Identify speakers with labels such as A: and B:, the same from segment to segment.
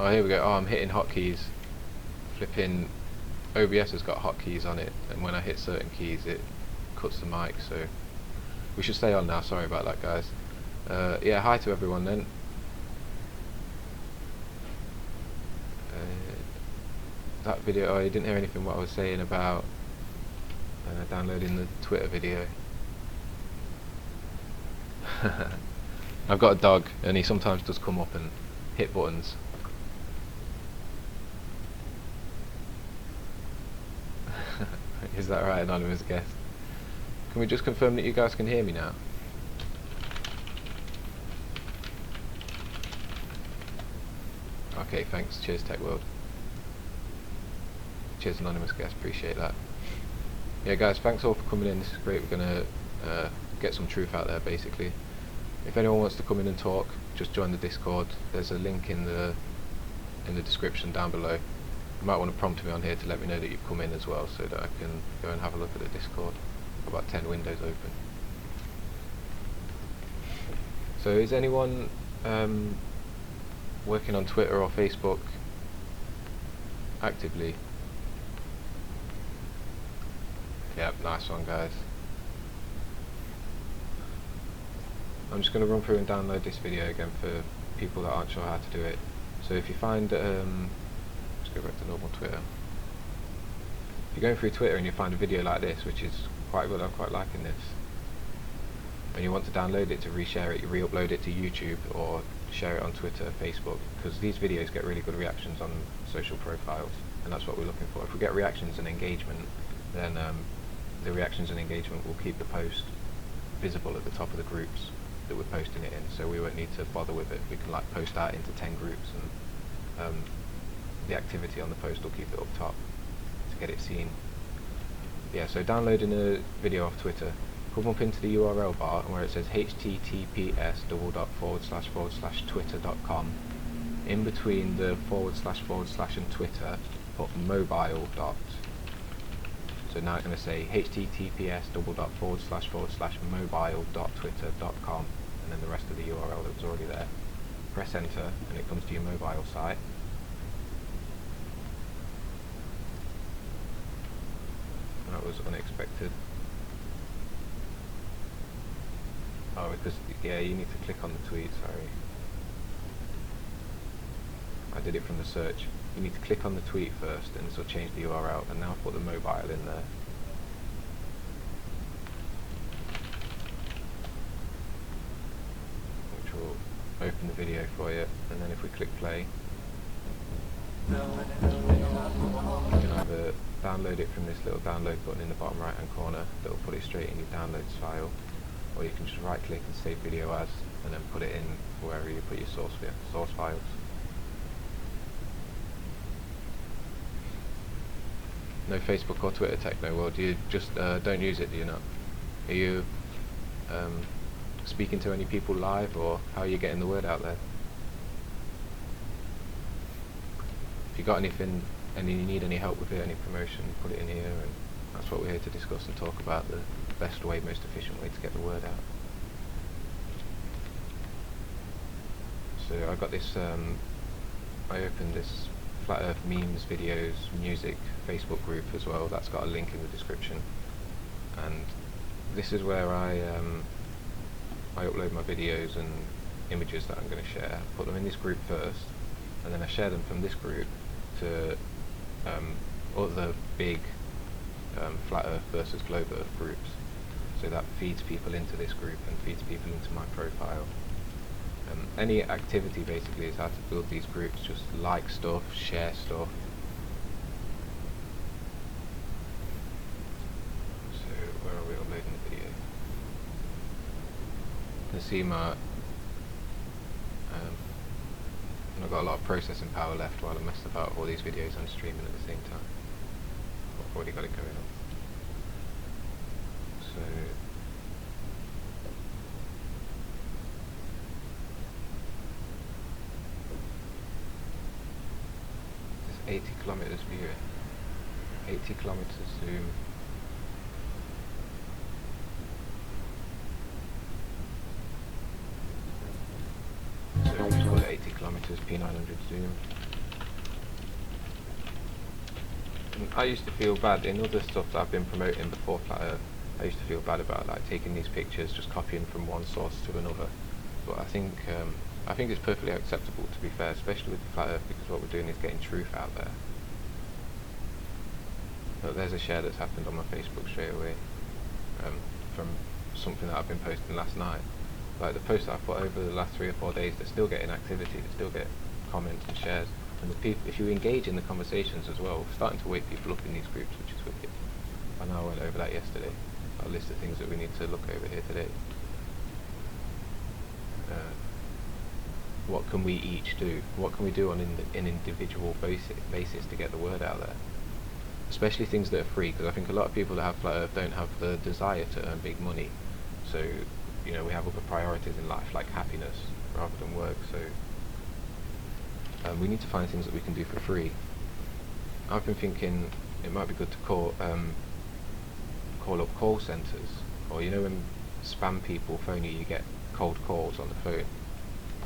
A: Oh, here we go. Oh, I'm hitting hotkeys. Flipping OBS has got hotkeys on it, and when I hit certain keys it cuts the mic, so we should stay on now. Sorry about that, guys. Yeah, hi to everyone then. That video, oh, you didn't hear anything what I was saying about downloading the Twitter video. I've got a dog and he sometimes does come up and hit buttons. Is that right, anonymous guest? Can we just confirm that you guys can hear me now? Okay, thanks. Cheers, Tech World. Cheers, anonymous guest. Appreciate that. Yeah, guys, thanks all for coming in. This is great. We're gonna get some truth out there, basically. If anyone wants to come in and talk, just join the Discord. There's a link in the description down below. You might want to prompt me on here to let me know that you've come in as well, so that I can go and have a look at the Discord. I've got about 10 windows open. So is anyone working on Twitter or Facebook actively? Yep, nice one, guys. I'm just going to run through and download this video again for people that aren't sure how to do it. So if you find, let's go back to normal Twitter. If you're going through Twitter and you find a video like this, which is quite good, I'm quite liking this, and you want to download it to reshare it, you re-upload it to YouTube or share it on Twitter, Facebook, because these videos get really good reactions on social profiles, and that's what we're looking for. If we get reactions and engagement, then the reactions and engagement will keep the post visible at the top of the groups that we're posting it in, so we won't need to bother with it. We can like post out into 10 groups, and the activity on the post will keep it up top to get it seen. Yeah, so downloading a video off Twitter, come up into the URL bar and where it says https://twitter.com, in between the / and Twitter, put mobile dot. So now it's going to say https://mobile.twitter.com, and then the rest of the URL that was already there. Press enter and it comes to your mobile site. That was unexpected. Oh, because, yeah, you need to click on the tweet, sorry. I did it from the search. You need to click on the tweet first and this will change the URL, and now I've put the mobile in there. Which will open the video for you, and then if we click play, you can either download it from this little download button in the bottom right hand corner that will put it straight in your downloads file, or you can just right click and save video as, and then put it in wherever you put your source files. no Facebook or Twitter Techno World? Do you just don't use it, do you not? Are you speaking to any people live, or how are you getting the word out there? If you got anything and you need any help with it, any promotion, put it in here, and that's what we're here to discuss and talk about, the best way, most efficient way to get the word out. So I got this, I opened this Flat Earth memes, videos, music Facebook group as well. That's got a link in the description, and this is where I upload my videos and images that I'm going to share. Put them in this group first, and then I share them from this group to other big Flat Earth versus Globe Earth groups. So that feeds people into this group and feeds people into my profile. Any activity basically is how to build these groups. Just like stuff, share stuff. So where are we uploading the video? You can see my I've got a lot of processing power left while I messed about all these videos I'm streaming at the same time. I've already got it going on. So this 80 kilometers view, 80 kilometers zoom. So just call it 80 kilometers P900 zoom. And I used to feel bad in other stuff that I've been promoting before Flat Earth. I used to feel bad about like taking these pictures, just copying from one source to another. But I think it's perfectly acceptable, to be fair, especially with Flat Earth, because what we're doing is getting truth out there. But there's a share that's happened on my Facebook straight away from something that I've been posting last night. Like the posts that I've put over the last 3 or 4 days, they're still getting activity, they still get comments and shares. And the people, if you engage in the conversations as well, we're starting to wake people up in these groups, which is wicked. I know I went over that yesterday, a list of things that we need to look over here today. What can we each do? What can we do on an individual basis to get the word out there? Especially things that are free, because I think a lot of people that have Flat Earth don't have the desire to earn big money. So, you know, we have other priorities in life, like happiness, rather than work. So we need to find things that we can do for free. I've been thinking it might be good to call up call centres, or you know when spam people phone you, you get cold calls on the phone.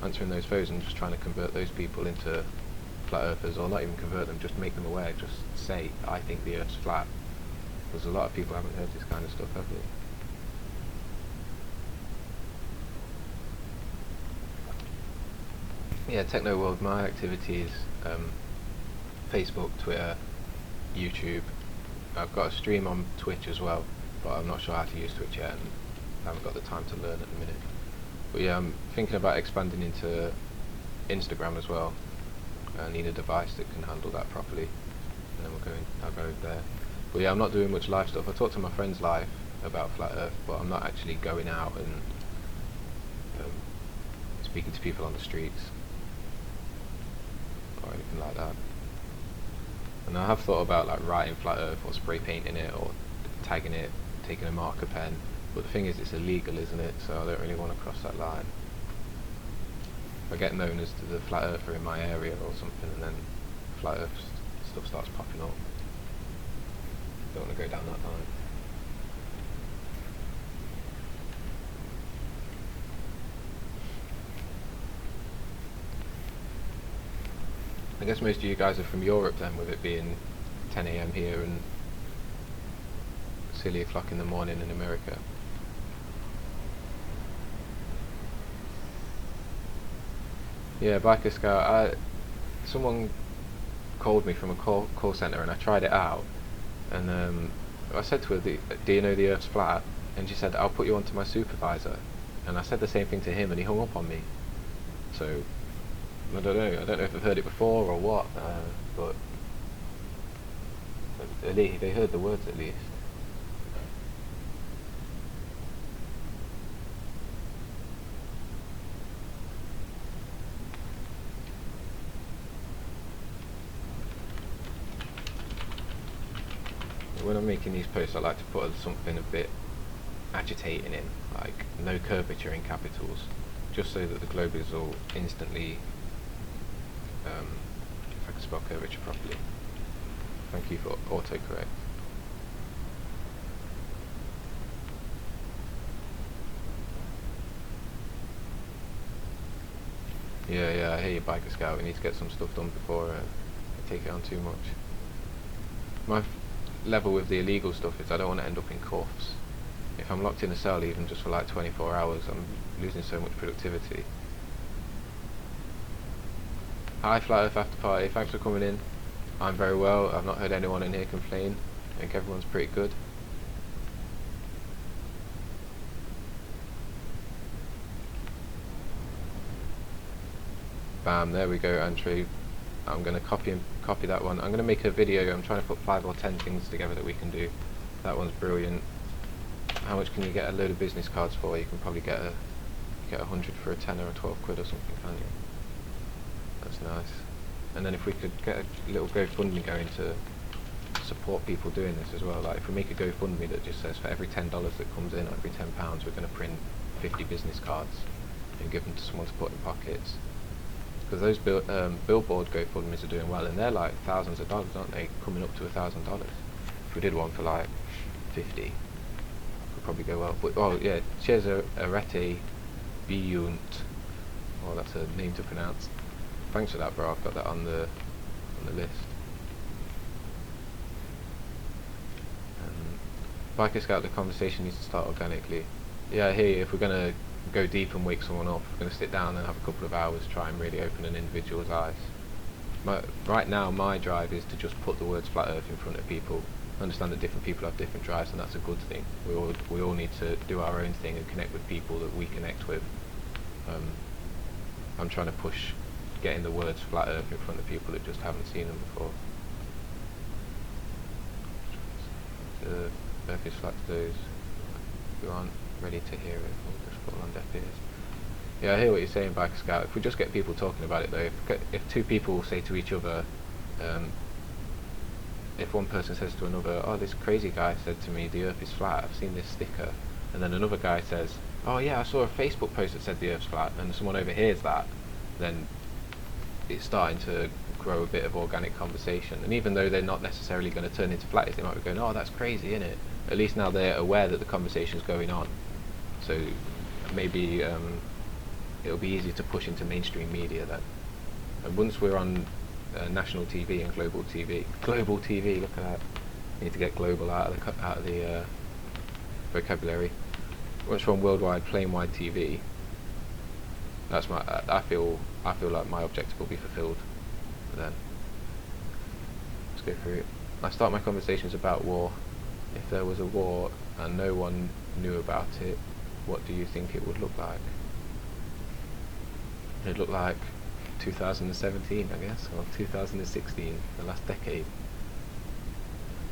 A: Answering those phones and just trying to convert those people into Flat Earthers, or not even convert them, just make them aware, just say, I think the Earth's flat. Because a lot of people haven't heard this kind of stuff, have they? Yeah, Techno World, my activities, Facebook, Twitter, YouTube. I've got a stream on Twitch as well, but I'm not sure how to use Twitch yet, and I haven't got the time to learn at the minute. But yeah, I'm thinking about expanding into Instagram as well. I need a device that can handle that properly, and then I'll go there. But yeah, I'm not doing much live stuff. I talk to my friends live about Flat Earth, but I'm not actually going out and speaking to people on the streets or anything like that. And I have thought about like writing Flat Earth or spray painting it or tagging it, taking a marker pen, but the thing is it's illegal, isn't it? So I don't really want to cross that line. If I get known as to the Flat Earther in my area or something, and then Flat Earth stuff starts popping up, don't want to go down that line. I guess most of you guys are from Europe then, with it being 10 AM here and silly o'clock in the morning in America. Yeah, Biker Scout, someone called me from a call centre and I tried it out, and I said to her, do you know the Earth's flat? And she said, I'll put you on to my supervisor. And I said the same thing to him and he hung up on me. So I don't know if I've heard it before or what, but at least they heard the words at least. when I'm making these posts, I like to put something a bit agitating in, like no curvature in capitals, just so that the Globers will instantly, if I can spell curvature properly. Thank you for autocorrect. Yeah, I hear you, Biker Scout. We need to get some stuff done before I take it on too much. My level with the illegal stuff is I don't want to end up in cuffs. If I'm locked in a cell even just for like 24 hours, I'm losing so much productivity. Hi Flat Earth After Party, thanks for coming in. I'm very well. I've not heard anyone in here complain. I think everyone's pretty good. Bam, there we go, Andrew. I'm going to copy that one. I'm going to make a video. I'm trying to put 5 or 10 things together that we can do. That one's brilliant. How much can you get a load of business cards for? You can probably get 100 for a 10 or a 12 quid or something, can't you? That's nice. And then if we could get a little GoFundMe going to support people doing this as well. Like if we make a GoFundMe that just says for every $10 that comes in, every £10 we're going to print 50 business cards and give them to someone to put in pockets. Because those billboard GoFundMes are doing well, and they're like thousands of dollars, aren't they? Coming up to $1,000. If we did one for like 50, could probably go well. But oh yeah, Cesare Arete Biunt. Oh, that's a name to pronounce. Thanks for that, bro. I've got that on the list. Biker Scout, the conversation needs to start organically. Yeah, I hear you. If we're gonna go deep and wake someone up, we're going to sit down and have a couple of hours, try and really open an individual's eyes. Right now my drive is to just put the words Flat Earth in front of people. Understand that different people have different drives, and that's a good thing. We all need to do our own thing and connect with people that we connect with. I'm trying to push getting the words Flat Earth in front of people that just haven't seen them before. The Earth is flat to those who aren't ready to hear it. On deaf ears. Yeah, I hear what you're saying, Biker Scout. If we just get people talking about it though, if two people say to each other, if one person says to another, oh, this crazy guy said to me the earth is flat, I've seen this sticker, and then another guy says, oh yeah, I saw a Facebook post that said the earth's flat, and someone overhears that, then it's starting to grow a bit of organic conversation. And even though they're not necessarily going to turn into flatties, they might be going, oh, that's crazy, isn't it? At least now they're aware that the conversation's going on. So maybe it'll be easy to push into mainstream media then. And once we're on national TV and global TV, look at that. We need to get global out of the vocabulary. Once we're on worldwide, plain-wide TV, that's my. I feel like my objective will be fulfilled. Then let's go through it. I start my conversations about war. If there was a war and no one knew about it, what do you think it would look like? It'd look like 2017, I guess, or 2016, the last decade.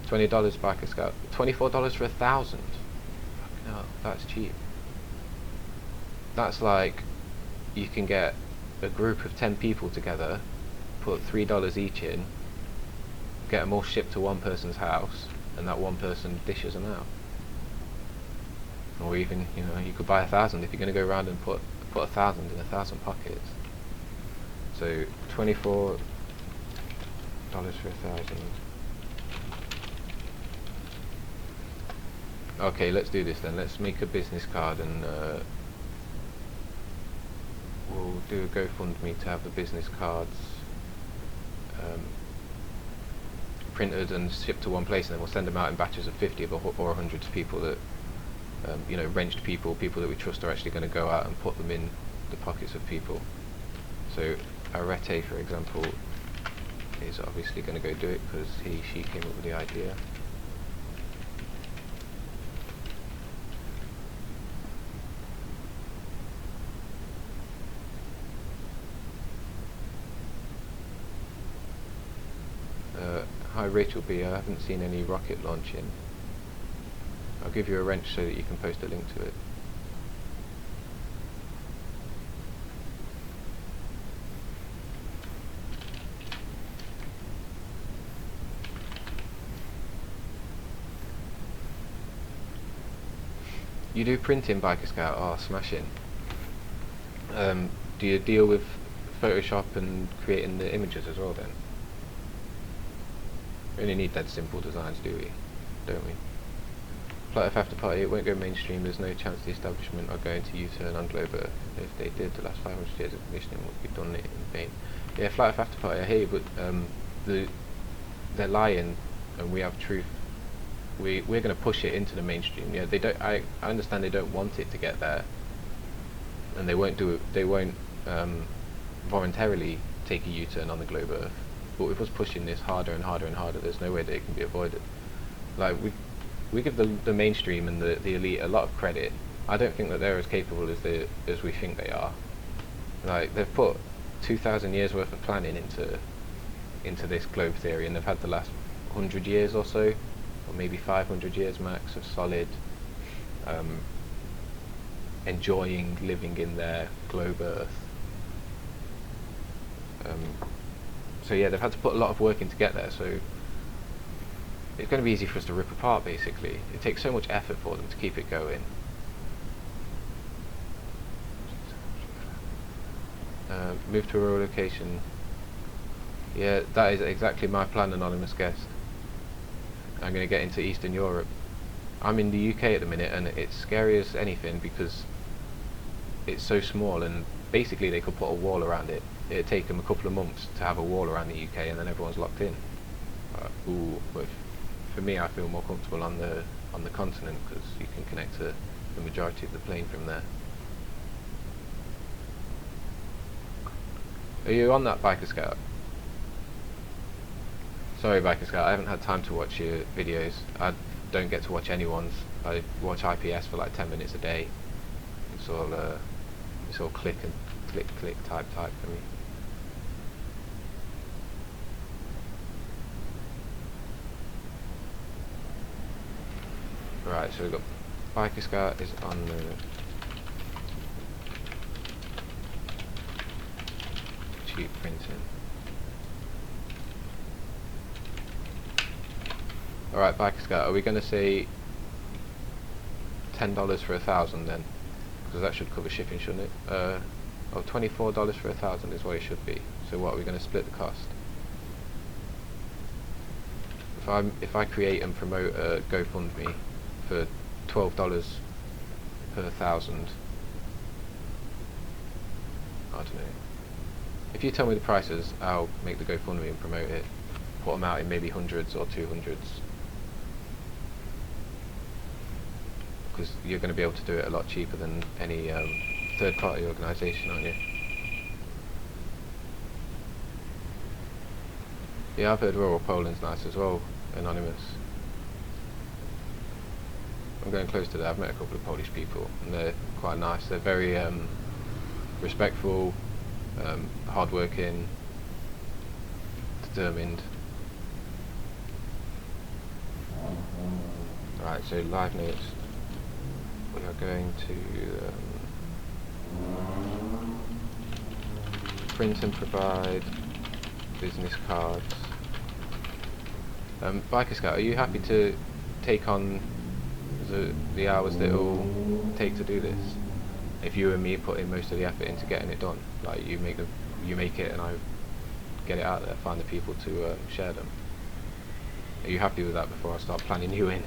A: $20 Biker Scout. $24 for 1,000. Fucking hell, that's cheap. That's like you can get a group of 10 people together, put $3 each in, get them all shipped to one person's house, and that one person dishes them out. Or even, you know, you could buy 1,000 if you're going to go around and put 1,000 in 1,000 pockets. So $24 for 1,000. Okay, let's do this then. Let's make a business card and we'll do a GoFundMe to have the business cards printed and shipped to one place, and then we'll send them out in batches of 50 or 100 to people that you know, wrenched people that we trust are actually going to go out and put them in the pockets of people. So Arete, for example, is obviously going to go do it because she came up with the idea. Hi Rachel B, I haven't seen any rocket launching. I'll give you a wrench so that you can post a link to it. You do printing, Biker Scout? Oh, smashing. Do you deal with Photoshop and creating the images as well then? We only need that simple designs, do we? Don't we? Flight of After Party, it won't go mainstream. There's no chance the establishment are going to U-turn on Glover. If they did, the last 500 years of commissioning would be done in vain. Yeah, Flight of After Party, I hear you, but they're lying, and we have truth. We're going to push it into the mainstream. Yeah, they don't. I understand they don't want it to get there, and they won't do it. They won't voluntarily take a U-turn on the globe Earth. But with us pushing this harder and harder and harder, there's no way that it can be avoided. Like we give the mainstream and the elite a lot of credit. I don't think that they're as capable as we think they are. Like, they've put 2,000 years worth of planning into this globe theory, and they've had the last 100 years or so, or maybe 500 years max, of solid enjoying living in their globe Earth. So yeah, they've had to put a lot of work in to get there, so it's going to be easy for us to rip apart, basically. It takes so much effort for them to keep it going. Move to a rural location. Yeah, that is exactly my plan, anonymous guest. I'm going to get into Eastern Europe. I'm in the UK at the minute, and it's scary as anything because it's so small, and basically they could put a wall around it. It'd take them a couple of months to have a wall around the UK, and then everyone's locked in. But for me, I feel more comfortable on the continent because you can connect to the majority of the plane from there. Are you on that, Biker Scout? Sorry, Biker Scout, I haven't had time to watch your videos. I don't get to watch anyone's. I watch IPS for like 10 minutes a day. It's all click and click, type for me. Right, so we've got Biker Scout is on the cheap printing. Alright, Biker Scout, are we going to say $10 for 1,000 then? Because that should cover shipping, shouldn't it? Oh, $24 for 1,000 is what it should be. So what, are we going to split the cost? If I create and promote a GoFundMe for $12 per 1,000, I don't know. If you tell me the prices, I'll make the GoFundMe and promote it. Put them out in maybe hundreds or 200s. Because you're going to be able to do it a lot cheaper than any third-party organisation, aren't you? Yeah, I've heard rural Poland's nice as well, anonymous. I'm going close to that. I've met a couple of Polish people, and they're quite nice. They're very respectful, hard-working, determined. Right, so live notes. We are going to print and provide business cards. Biker Scout, are you happy to take on the hours that it will take to do this? If you and me put in most of the effort into getting it done, like you make it and I get it out there, find the people to share them. Are you happy with that before I start planning you in?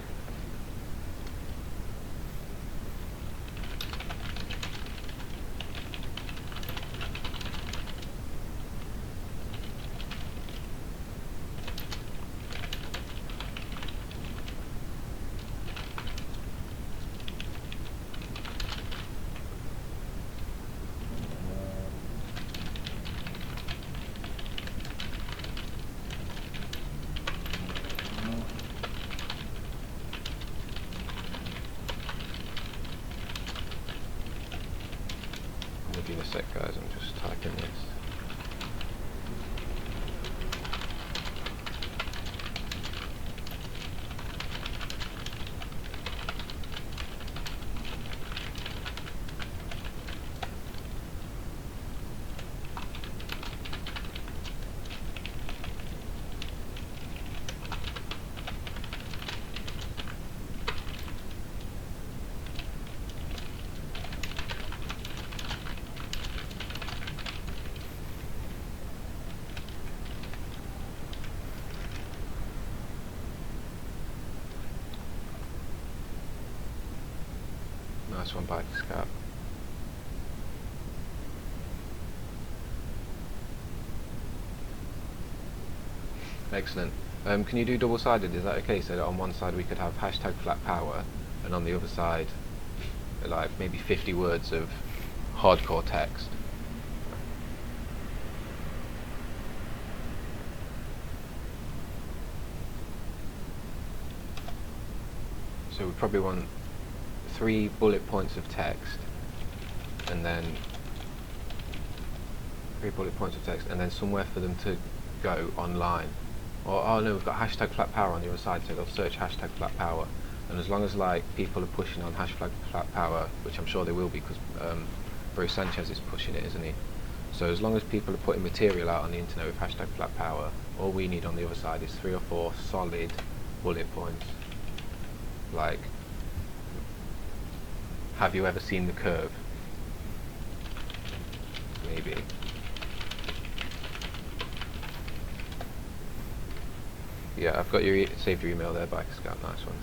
A: Give me a sec, guys, I'm just typing this. Nice one, Biker Scout. Excellent. Can you do double-sided? Is that okay? So that on one side we could have hashtag flat power, and on the other side, like maybe 50 words of hardcore text. So we probably want 3 bullet points of text, and then 3 bullet points of text, and then somewhere for them to go online. Or, oh no, we've got hashtag flat power on the other side, so they'll search hashtag flat power. And as long as like people are pushing on hashtag flat power, which I'm sure they will be, because Bruce Sanchez is pushing it, isn't he? So as long as people are putting material out on the internet with hashtag flat power, all we need on the other side is 3 or 4 solid bullet points. Like, have you ever seen the curve? Maybe. Yeah, I've got your saved your email there, Biker Scout. Nice one.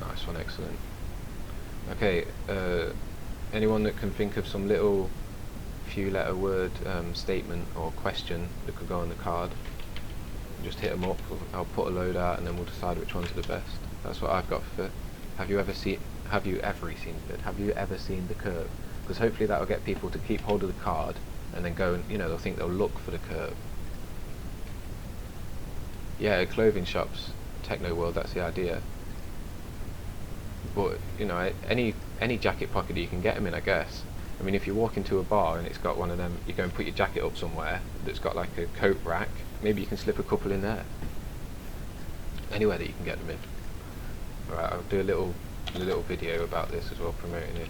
A: Nice one, excellent. Okay, anyone that can think of some little few letter word statement or question that could go on the card, just hit them up. I'll put a load out and then we'll decide which ones are the best. That's what I've got for have you ever seen the curve? Because hopefully that will get people to keep hold of the card and then go and, you know, they'll think they'll look for the curve. Yeah, clothing shops, techno world, that's the idea. But, you know, any jacket pocket you can get them in, I guess. I mean, if you walk into a bar and it's got one of them, you go and put your jacket up somewhere that's got like a coat rack, maybe you can slip a couple in there. Anywhere that you can get them in. Alright, I'll do a little video about this as well, promoting it.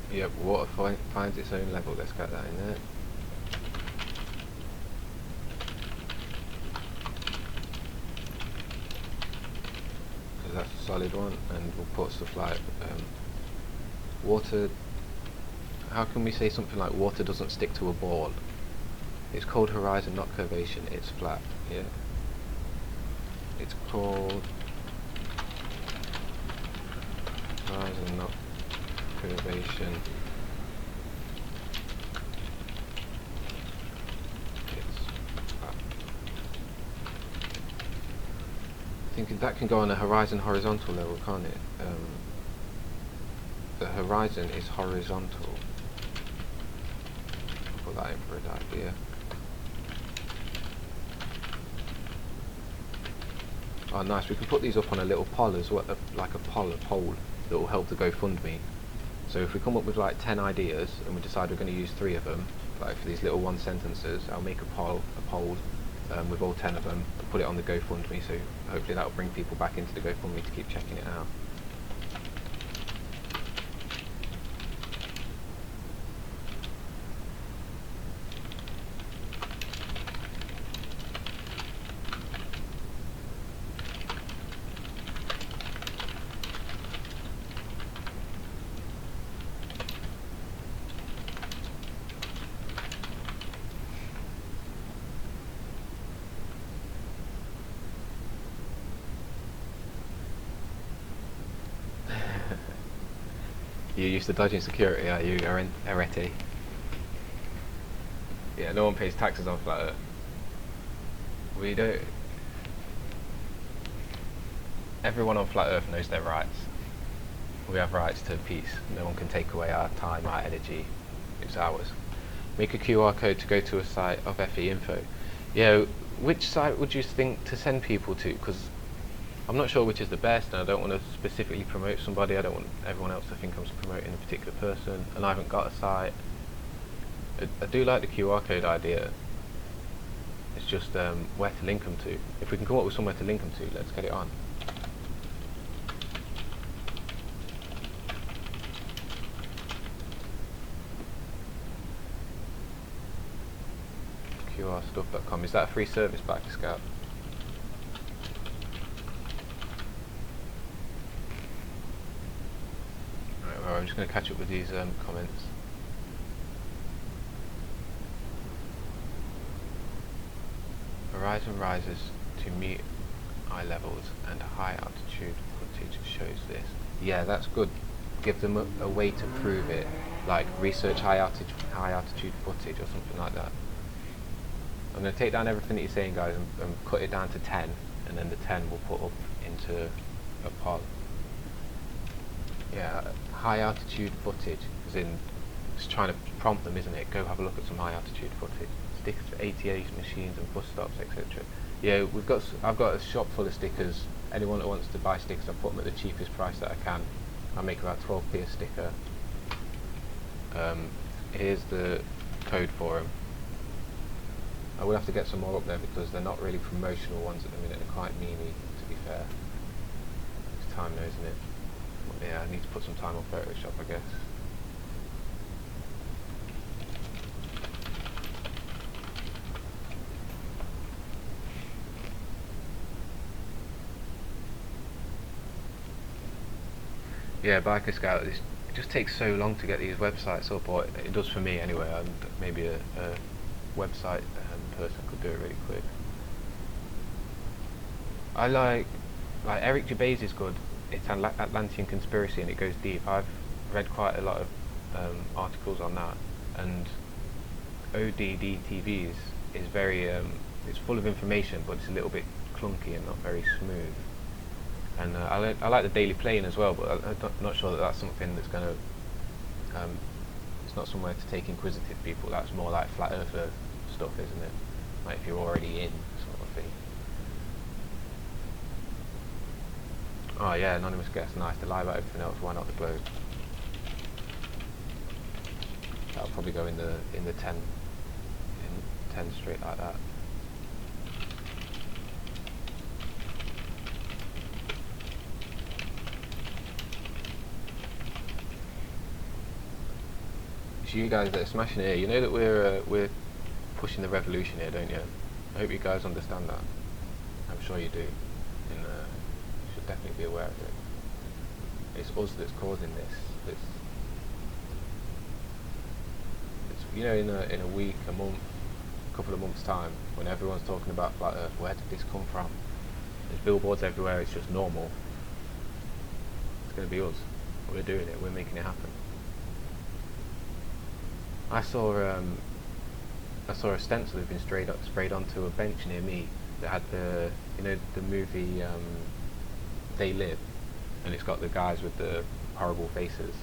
A: Yep, water finds its own level. Let's get that in there. Because that's a solid one, and we'll put stuff like water. How can we say something like water doesn't stick to a ball? It's called horizon, not curvation. It's flat. Yeah. It's called horizon, not curvation. It's flat. I think that can go on a horizon horizontal level, can't it? The horizon is horizontal. I'll put that in for an idea. Oh nice, we can put these up on a little poll as well, like a poll that will help the GoFundMe. So if we come up with like 10 ideas and we decide we're going to use 3 of them, like for these little 1 sentences, I'll make a poll with all 10 of them and put it on the GoFundMe, so hopefully that will bring people back into the GoFundMe to keep checking it out. You're used to dodging security, are you, Arete? Yeah, no one pays taxes on Flat Earth. We don't. Everyone on Flat Earth knows their rights. We have rights to peace. No one can take away our time, our energy. It's ours. Make a QR code to go to a site of FE Info. Yeah, which site would you think to send people to? Because I'm not sure which is the best, and I don't want to specifically promote somebody. I don't want everyone else to think I'm promoting a particular person, and I haven't got a site. I do like the QR code idea. It's just where to link them to. If we can come up with somewhere to link them to, let's get it on. QRstuff.com. Is that a free service, Biker Scout? Right, well, I'm just going to catch up with these comments. Horizon rises to meet eye levels and high altitude footage shows this. Yeah, that's good. Give them a way to prove it, like research high altitude footage or something like that. I'm going to take down everything that you're saying, guys, and cut it down to 10, and then the 10 we'll put up into a pod. Yeah, high altitude footage, as in, just trying to prompt them, isn't it? Go have a look at some high altitude footage. Stickers for ATA machines and bus stops, etc. Yeah, I've got a shop full of stickers. Anyone that wants to buy stickers, I put them at the cheapest price that I can. I make about 12p a sticker. Here's the code for them. I will have to get some more up there because they're not really promotional ones at the minute. They're quite memey, to be fair. It's time now, isn't it? But yeah, I need to put some time on Photoshop, I guess. Yeah, Biker Scout, it just takes so long to get these websites up, or it does for me anyway, and maybe a website person could do it really quick. I like Eric Gervais is good. It's an Atlantean conspiracy and it goes deep. I've read quite a lot of articles on that, and ODD is very it's full of information, but it's a little bit clunky and not very smooth. And I like the Daily Plane as well, but I'm not sure that that's something that's going to it's not somewhere to take inquisitive people. That's more like flat earther stuff, isn't it? Like if you're already in, sort of thing. Oh yeah, anonymous guest, nice. To lie about everything else, why not the globe? That'll probably go in the 10 straight like that. It's you guys that are smashing it here. You know that we're pushing the revolution here, don't you? I hope you guys understand that. I'm sure you do, and you should definitely be aware of it. It's us that's causing this. It's you know, in a week, a month, a couple of months' time, when everyone's talking about flat Earth, where did this come from? There's billboards everywhere. It's just normal. It's going to be us. We're doing it. We're making it happen. I saw a stencil that had been sprayed onto a bench near me that had the movie They Live, and it's got the guys with the horrible faces.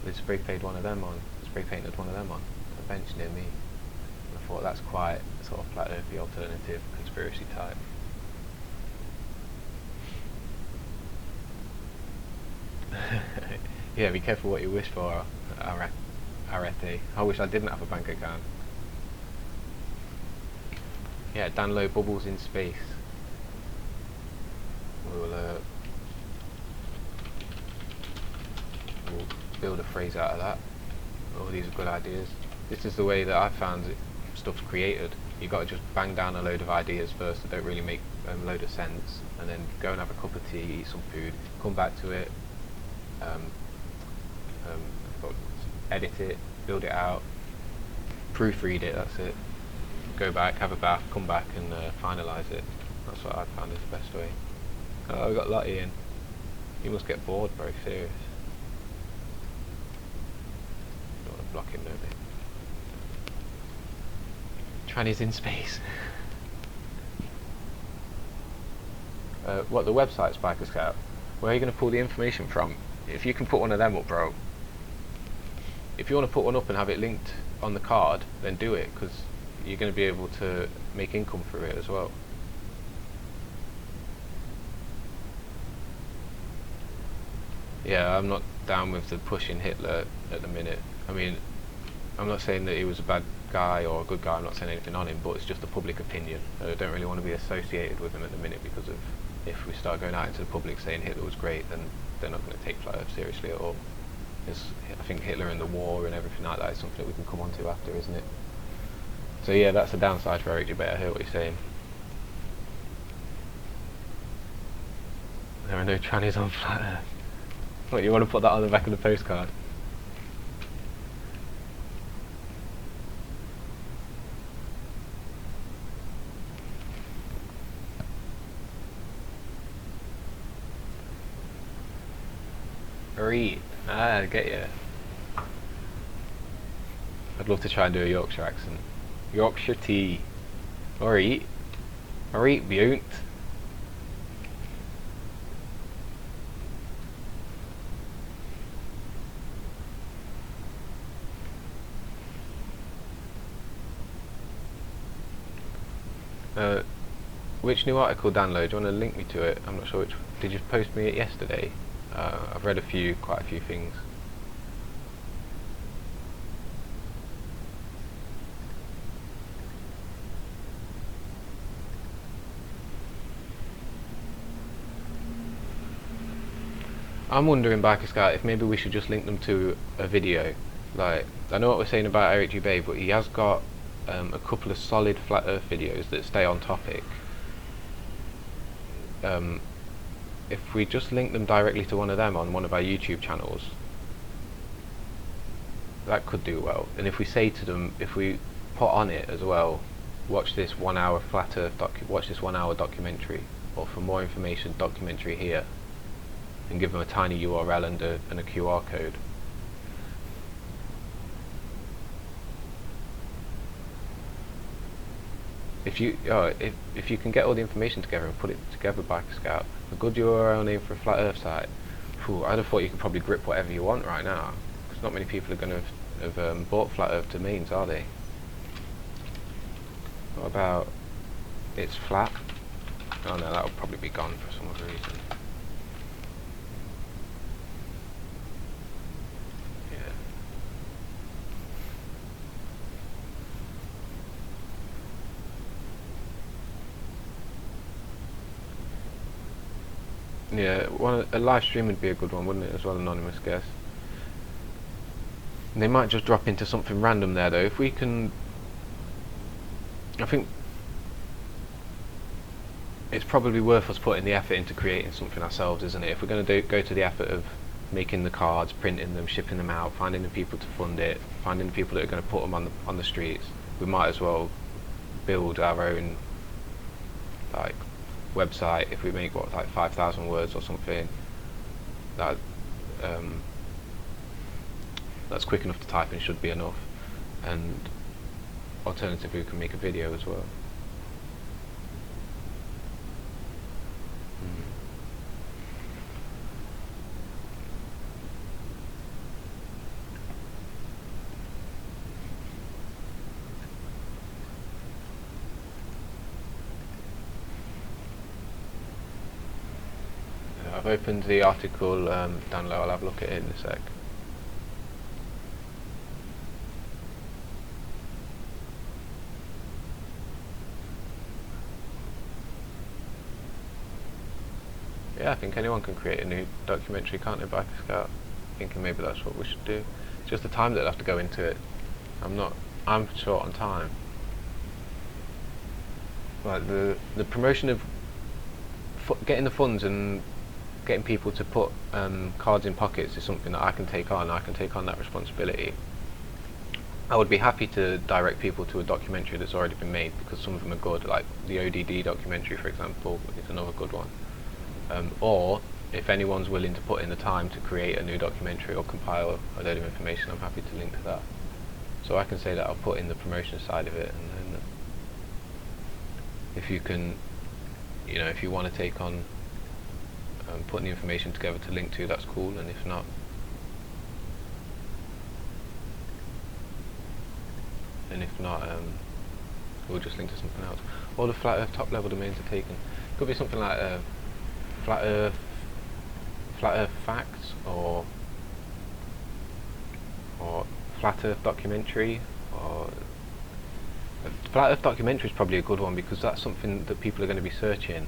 A: They spray painted one of them on a bench near me. And I thought that's quite sort of flat earthy alternative conspiracy type. Yeah, be careful what you wish for, Arete. I wish I didn't have a bank account. Yeah, download bubbles in space. We'll build a phrase out of that. Oh, these are good ideas. This is the way that I've found stuff created. You've got to just bang down a load of ideas first that don't really make a load of sense, and then go and have a cup of tea, eat some food, come back to it, edit it, build it out, proofread it, that's it. Go back, have a bath, come back and finalise it. That's what I found is the best way. Oh, we got Lottie in. He must get bored, very serious. Don't want to block him, don't they? Trannies in space. What, the website's Biker Scout? Where are you going to pull the information from? If you can put one of them up, bro. If you want to put one up and have it linked on the card, then do it, because you're going to be able to make income through it as well. Yeah, I'm not down with the pushing Hitler at the minute. I mean, I'm not saying that he was a bad guy or a good guy, I'm not saying anything on him, but it's just a public opinion. I don't really want to be associated with him at the minute because of, if we start going out into the public saying Hitler was great, then they're not going to take Flat Earth seriously at all. I think Hitler and the war and everything like that is something that we can come on to after, isn't it? So yeah, that's the downside for Eric Debate. I hear what you're saying. There are no trannies on Flat Earth. What, you want to put that on the back of the postcard? Reet. Ah, I get you. I'd love to try and do a Yorkshire accent. Yorkshire tea. Or eat. Or eat bunt. Which new article download? Do you want to link me to it? I'm not sure which. Did you post me it yesterday? I've read quite a few things. I'm wondering, Biker Scout, if maybe we should just link them to a video. Like, I know what we're saying about Eric G. Bay, but he has got a couple of solid Flat Earth videos that stay on topic. If we just link them directly to one of them on one of our YouTube channels, that could do well. And if we say to them, if we put on it as well, watch this 1 hour Flat Earth watch this 1 hour documentary, or for more information, documentary here, and give them a tiny URL and a QR code. If you can get all the information together and put it together, Biker Scout, a good URL name for a Flat Earth site, I'd have thought you could probably grip whatever you want right now, because not many people are going to have bought Flat Earth domains, are they? What about it's flat? Oh no, that'll probably be gone for some other reason. Yeah, a live stream would be a good one, wouldn't it, as well, anonymous guess. They might just drop into something random there though. If we can, I think it's probably worth us putting the effort into creating something ourselves, isn't it? If we're going to go to the effort of making the cards, printing them, shipping them out, finding the people to fund it, finding the people that are going to put them on the streets, we might as well build our own like website. If we make like 5,000 words or something, that's quick enough to type and should be enough. And alternatively, we can make a video as well. I've opened the article down low. I'll have a look at it in a sec. Yeah, I think anyone can create a new documentary, can't they, Biker Scout? Thinking maybe that's what we should do. It's just the time that'll have to go into it. I'm short on time. Like the promotion of getting the funds and getting people to put cards in pockets is something that I can take on. I can take on that responsibility. I would be happy to direct people to a documentary that's already been made, because some of them are good, like the ODD documentary, for example, is another good one. Or if anyone's willing to put in the time to create a new documentary or compile a load of information, I'm happy to link to that. So I can say that I'll put in the promotion side of it, and then if you can, if you want to take on putting the information together to link to, that's cool. And if not, we'll just link to something else. All the Flat Earth top level domains are taken. Could be something like Flat Earth Flat Earth Facts or Flat Earth Documentary, or Flat Earth Documentary is probably a good one because that's something that people are going to be searching.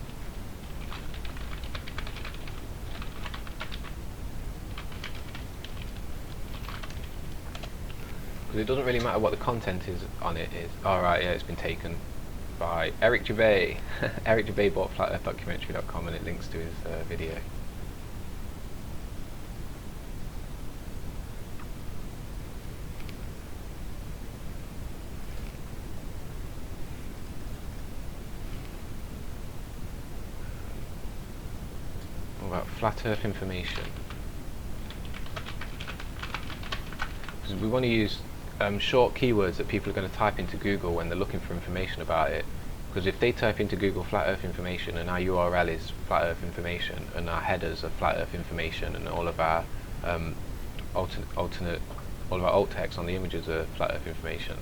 A: Because it doesn't really matter what the content is on it is. Alright, yeah, it's been taken by Eric Gervais. Eric Gervais bought flatearthdocumentary.com and it links to his video. What about flat earth information? Because we want to use short keywords that people are going to type into Google when they're looking for information about it. Because if they type into Google flat earth information and our URL is flat earth information and our headers are flat earth information and all of our alt text on the images are flat earth information,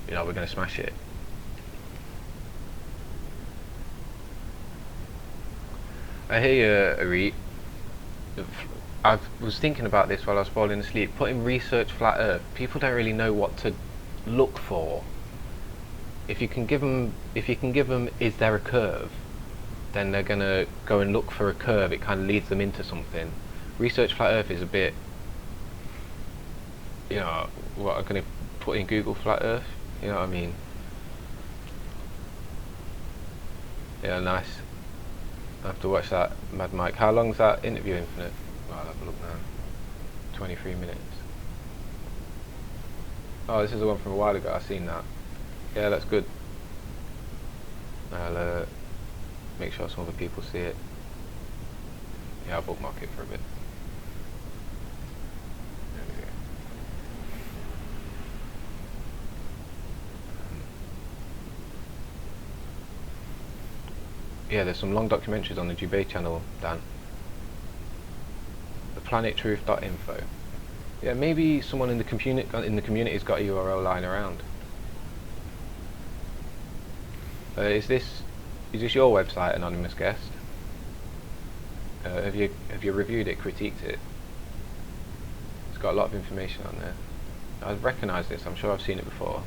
A: you know, we're going to smash it. I hear you, Arit. I was thinking about this while I was falling asleep. Putting research flat earth, people don't really know what to look for. If you can give them, is there a curve, then they're gonna go and look for a curve. It kind of leads them into something. Research flat earth is a bit, you know, what I'm gonna put in Google flat earth. You know what I mean? Yeah, nice. I have to watch that Mad Mike. How long's that interview, Infinite? I'll have a look now. 23 minutes. Oh, this is the one from a while ago. I've seen that. Yeah, that's good. I'll make sure some other people see it. Yeah, I'll bookmark it for a bit. There we go. Yeah, there's some long documentaries on the Gervais channel, Dan. Planettruth.info. Yeah, maybe someone in the community's got a URL lying around. Is this your website, anonymous guest? Have you reviewed it, critiqued it? It's got a lot of information on there. I recognise this. I'm sure I've seen it before.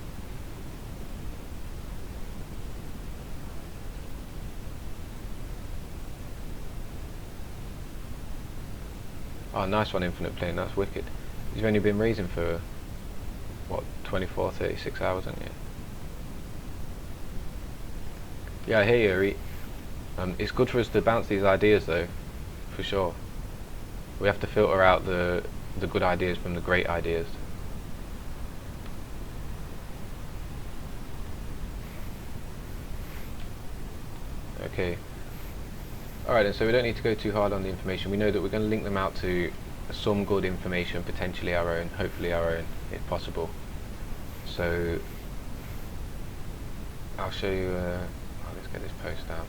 A: Oh, nice one, Infinite Plane, that's wicked. You've only been raising for, what, 24, 36 hours, haven't you? Yeah, I hear you, Ari. It's good for us to bounce these ideas, though, for sure. We have to filter out the good ideas from the great ideas. Okay. Alright then, so we don't need to go too hard on the information. We know that we're going to link them out to some good information, potentially our own, hopefully our own, if possible. So, I'll show you, let's get this post out.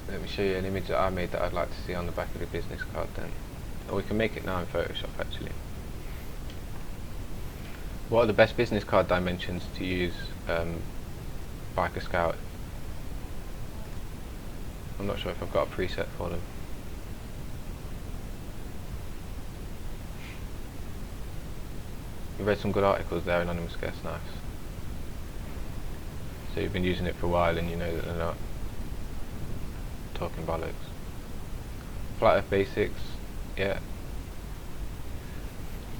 A: Let me show you an image that I made that I'd like to see on the back of the business card then. Or we can make it now in Photoshop actually. What are the best business card dimensions to use, Biker Scout? I'm not sure if I've got a preset for them. You read some good articles there, anonymous guest, nice. So you've been using it for a while and you know that they're not talking bollocks. Flat Earth Basics, yeah.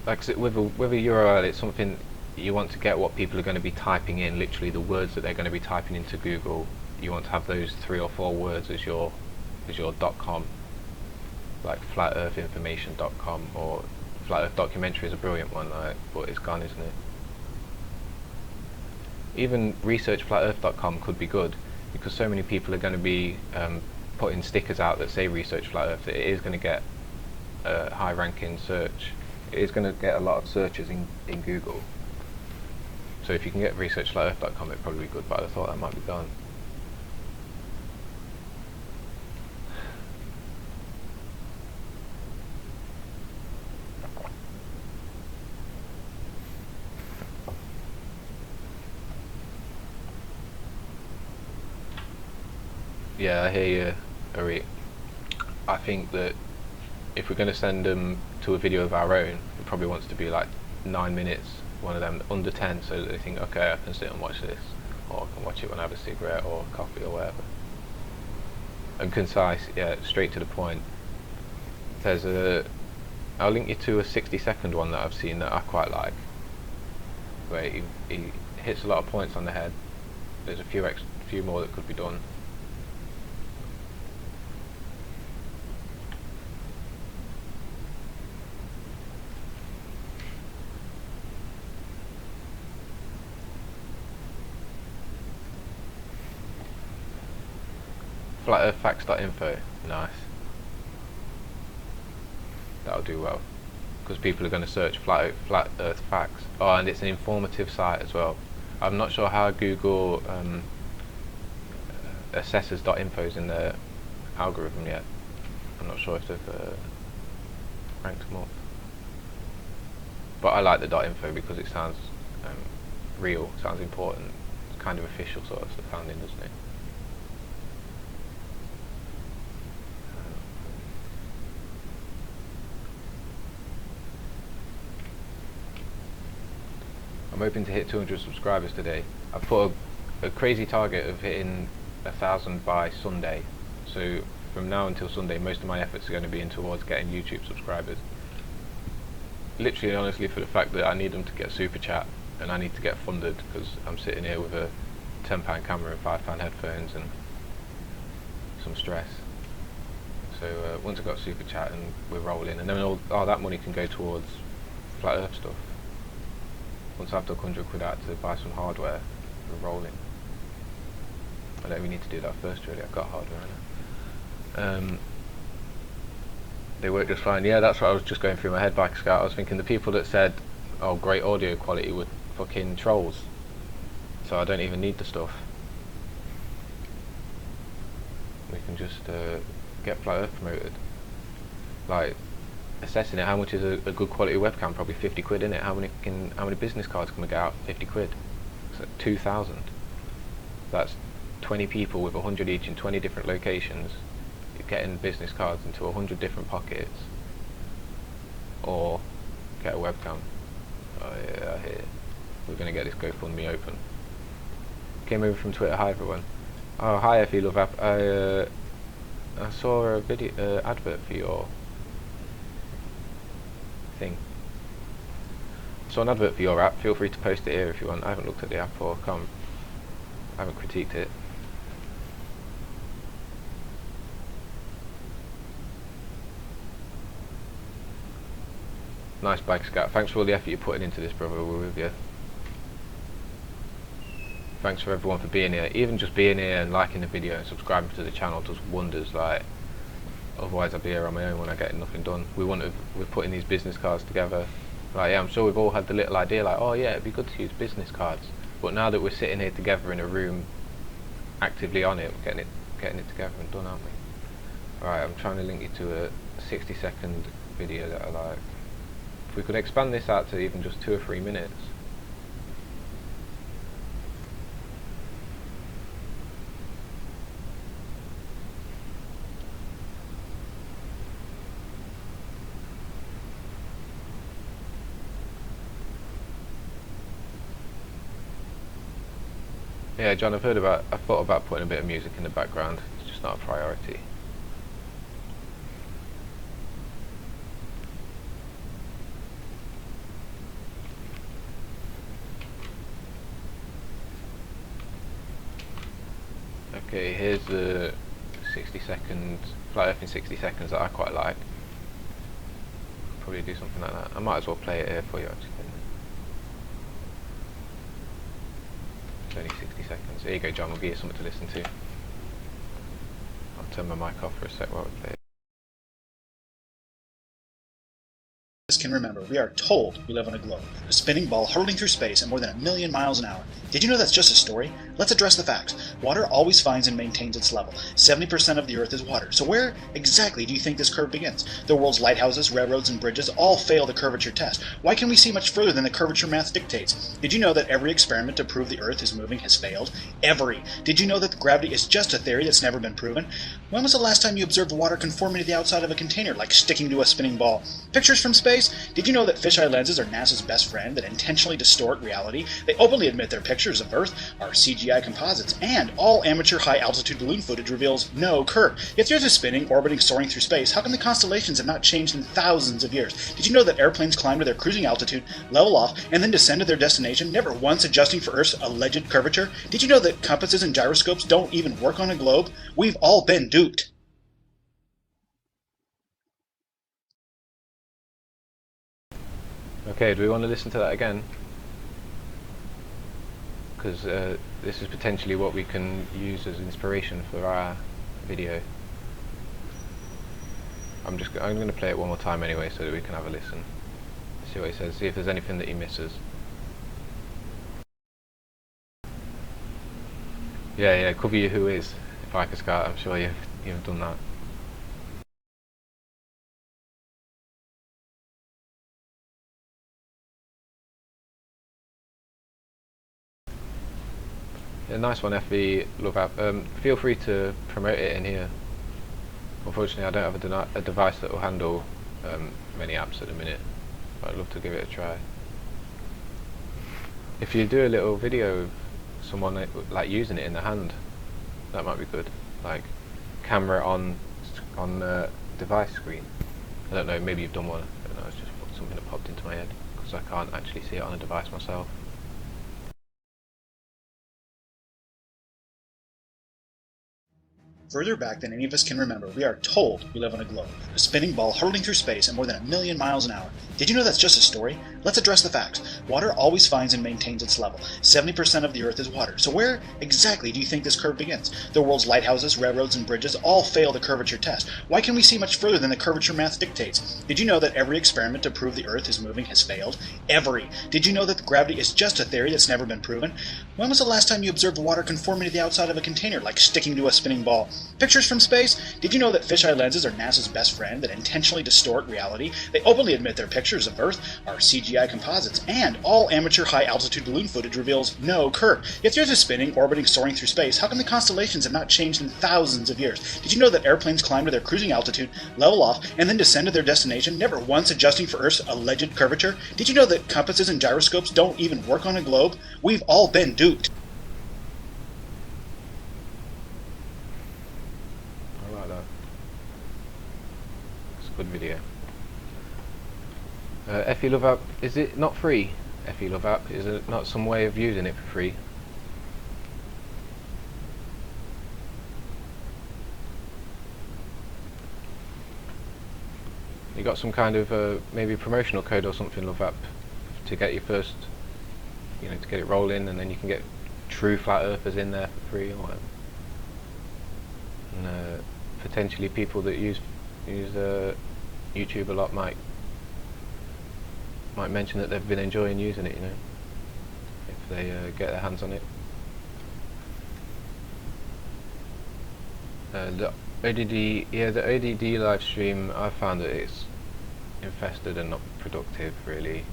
A: Like with a URL, it's something you want to get what people are going to be typing in, literally the words that they're going to be typing into Google. You want to have those 3 or 4 words as your .com, like flatearthinformation.com, or Flat Earth Documentary is a brilliant one, like, but it's gone, isn't it? Even researchflatearth.com could be good because so many people are going to be putting stickers out that say research flat earth that it is going to get a high ranking search. It is going to get a lot of searches in Google. So if you can get researchflatearth.com, it'd probably be good, but I thought that might be gone. Yeah, I hear you, Ari. I think that if we're going to send them to a video of our own, it probably wants to be like 9 minutes, one of them under 10, so that they think, okay, I can sit and watch this, or I can watch it when I have a cigarette or coffee or whatever. And concise, yeah, straight to the point. There's I'll link you to a 60-second one that I've seen that I quite like, where he hits a lot of points on the head. There's a few more that could be done. FlatEarthFacts.info, nice. That'll do well, because people are going to search flat Earth facts. Oh, and it's an informative site as well. I'm not sure how Google assesses .infos in their algorithm yet. I'm not sure if they've ranked them up. But I like the .info because it sounds real, sounds important. It's kind of official sort of sounding, doesn't it? I'm hoping to hit 200 subscribers today. I've put a crazy target of hitting 1,000 by Sunday. So from now until Sunday, most of my efforts are going to be in towards getting YouTube subscribers. Literally and honestly for the fact that I need them to get super chat and I need to get funded, because I'm sitting here with a £10 camera and £5 headphones and some stress. So once I've got super chat and we're rolling, and then all that money can go towards flat earth stuff. Once I've took 100 quid out to buy some hardware, we're rolling. I don't even need to do that first really, I've got hardware in it. They work just fine. Yeah, that's what I was just going through my head, Bike Scout. I was thinking the people that said, oh, great audio quality were fucking trolls. So I don't even need the stuff. We can just get Flat Earth promoted. Like, assessing it, how much is a good quality webcam? Probably 50 quid in it. How many business cards can we get out? 50 quid. So 2,000. That's 20 people with 100 each in 20 different locations. You're getting business cards into 100 different pockets. Or get a webcam. Oh yeah, I hear it. We're gonna get this GoFundMe open. Came over from Twitter. Hi everyone. Oh hi FE Love App. I saw a video advert for your thing. So an advert for your app, feel free to post it here if you want. I haven't looked at the app or I haven't critiqued it. Nice Bike Scout. Thanks for all the effort you're putting into this, brother. We're with you. Thanks for everyone for being here. Even just being here and liking the video and subscribing to the channel does wonders. Like, otherwise I'd be here on my own when I get nothing done. We're putting these business cards together. Like, yeah, I'm sure we've all had the little idea, like, oh yeah, it'd be good to use business cards. But now that we're sitting here together in a room, actively on it, we're getting it together and done, aren't we? Alright, I'm trying to link you to a 60-second video that I like. If we could expand this out to even just 2 or 3 minutes. Yeah, John, I've thought about putting a bit of music in the background. It's just not a priority. Okay, here's the 60-second Flat Earth in 60 seconds that I quite like. Probably do something like that. I might as well play it here for you actually. It's only 60 seconds. There you go, John, we'll give you something to listen to. I'll turn my mic off for a sec while we play it.
B: Can remember, we are told we live on a globe, a spinning ball hurtling through space at more than 1,000,000 miles an hour. Did you know that's just a story? Let's address the facts. Water always finds and maintains its level. 70% of the Earth is water. So where exactly do you think this curve begins? The world's lighthouses, railroads, and bridges all fail the curvature test. Why can we see much further than the curvature math dictates? Did you know that every experiment to prove the Earth is moving has failed? Every. Did you know that gravity is just a theory that's never been proven? When was the last time you observed water conforming to the outside of a container, like sticking to a spinning ball? Pictures from space? Did you know that fisheye lenses are NASA's best friend that intentionally distort reality? They openly admit their pictures of Earth are CGI composites, and all amateur high-altitude balloon footage reveals no curve. Yet the Earth is spinning, orbiting, soaring through space. How come the constellations have not changed in thousands of years? Did you know that airplanes climb to their cruising altitude, level off, and then descend to their destination, never once adjusting for Earth's alleged curvature? Did you know that compasses and gyroscopes don't even work on a globe? We've all been duped.
A: Okay, do we want to listen to that again? Because this is potentially what we can use as inspiration for our video. I'm going to play it one more time anyway, so that we can have a listen. See what he says. See if there's anything that he misses. Yeah. Cover your who is. If I could Scott, I'm sure you've done that. Yeah, nice one, FV Love App. Feel free to promote it in here. Unfortunately, I don't have a device that will handle many apps at the minute, but I'd love to give it a try. If you do a little video of someone like using it in the hand, that might be good. Like camera on device screen. I don't know. Maybe you've done one. I don't know. It's just something that popped into my head because I can't actually see it on a device myself.
B: Further back than any of us can remember, we are told we live on a globe, a spinning ball hurtling through space at more than 1,000,000 miles an hour. Did you know that's just a story? Let's address the facts. Water always finds and maintains its level. 70% of the Earth is water. So where exactly do you think this curve begins? The world's lighthouses, railroads, and bridges all fail the curvature test. Why can we see much further than the curvature math dictates? Did you know that every experiment to prove the Earth is moving has failed? Every. Did you know that gravity is just a theory that's never been proven? When was the last time you observed water conforming to the outside of a container, like sticking to a spinning ball? Pictures from space? Did you know that fisheye lenses are NASA's best friend that intentionally distort reality? They openly admit their pictures of Earth are CGI composites, and all amateur high-altitude balloon footage reveals no curve. Yet the Earth is spinning, orbiting, soaring through space. How come the constellations have not changed in thousands of years? Did you know that airplanes climb to their cruising altitude, level off, and then descend to their destination, never once adjusting for Earth's alleged curvature? Did you know that compasses and gyroscopes don't even work on a globe? We've all been duped.
A: Good video. FE Love App, is it not free? FE Love App, is it not some way of using it for free? You got some kind of maybe promotional code or something, Love App, to get your first, to get it rolling, and then you can get true flat earthers in there for free or whatever. And potentially people that use YouTube a lot might mention that they've been enjoying using it, if they get their hands on it. The ODD live stream, I found that it's infested and not productive really.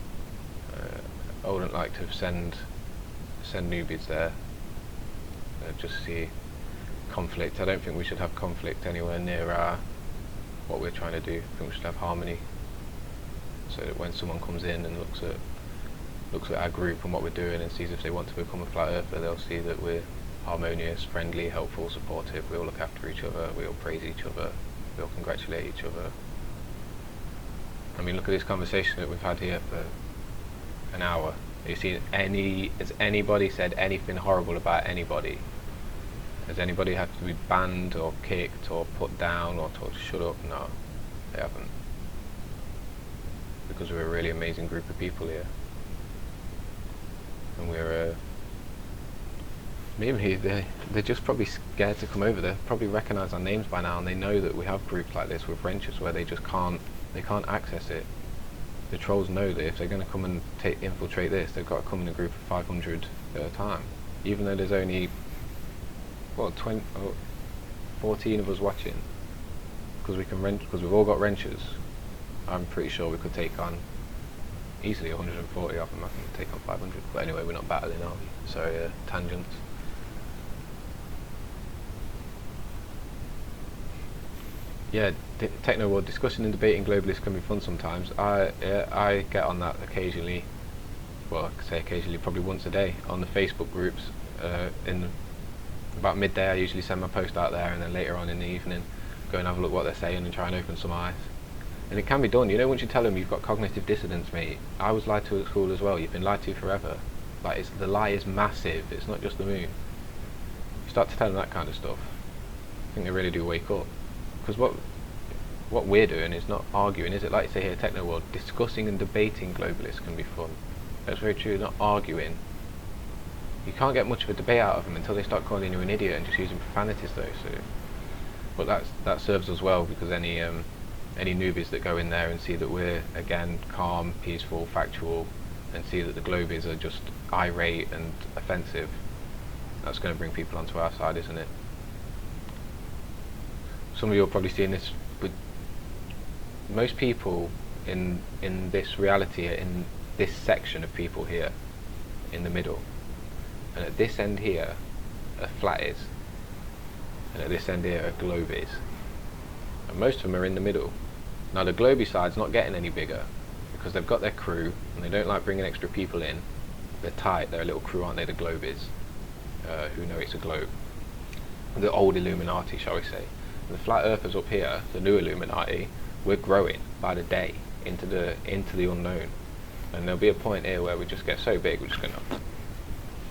A: I wouldn't like to send newbies there. Just see conflict. I don't think we should have conflict anywhere near what we're trying to do. I think we should have harmony, so that when someone comes in and looks at our group and what we're doing and sees if they want to become a flat earther, they'll see that we're harmonious, friendly, helpful, supportive. We all look after each other, we all praise each other, we all congratulate each other. I mean, look at this conversation that we've had here for an hour. Have you seen has anybody said anything horrible about anybody? Has anybody had to be banned or kicked or put down or told to shut up? No, they haven't. Because we're a really amazing group of people here. And we're maybe they're just probably scared to come over. They probably recognise our names by now, and they know that we have groups like this with wrenches where they just can't access it. The trolls know that if they're going to come and infiltrate this, they've got to come in a group of 500 at a time. even though there's only, well, 14 of us watching, because we can because we've all got wrenches, I'm pretty sure we could take on easily 140 of them. I can take on 500, but anyway, we're not battling, are we? Sorry, tangents. Yeah, Techno World, discussing and debating globalists can be fun sometimes. I get on that occasionally. Well, I say occasionally, probably once a day on the Facebook groups. In about midday, I usually send my post out there, and then later on in the evening, go and have a look what they're saying and try and open some eyes. And it can be done. You know, once you tell them you've got cognitive dissonance, mate. I was lied to at school as well. You've been lied to forever. Like, the lie is massive. It's not just the moon. You start to tell them that kind of stuff, I think they really do wake up. Because what we're doing is not arguing, is it? Like you say here, Techno World, discussing and debating globalists can be fun. That's very true. Not arguing. You can't get much of a debate out of them until they start calling you an idiot and just using profanities, though. So, but that serves us well, because any newbies that go in there and see that we're again calm, peaceful, factual, and see that the globies are just irate and offensive, that's going to bring people onto our side, isn't it? Some of you are probably seeing this, but most people in this reality, in this section of people here, in the middle, and at this end here are flatties, and at this end here are globies, and most of them are in the middle. Now the globie side's not getting any bigger because they've got their crew and they don't like bringing extra people in. They're tight, they're a little crew, aren't they, the globies, who know it's a globe, the old Illuminati, shall we say. The flat earthers up here, the new Illuminati, we're growing by the day into the unknown, and there'll be a point here where we just get so big we're just gonna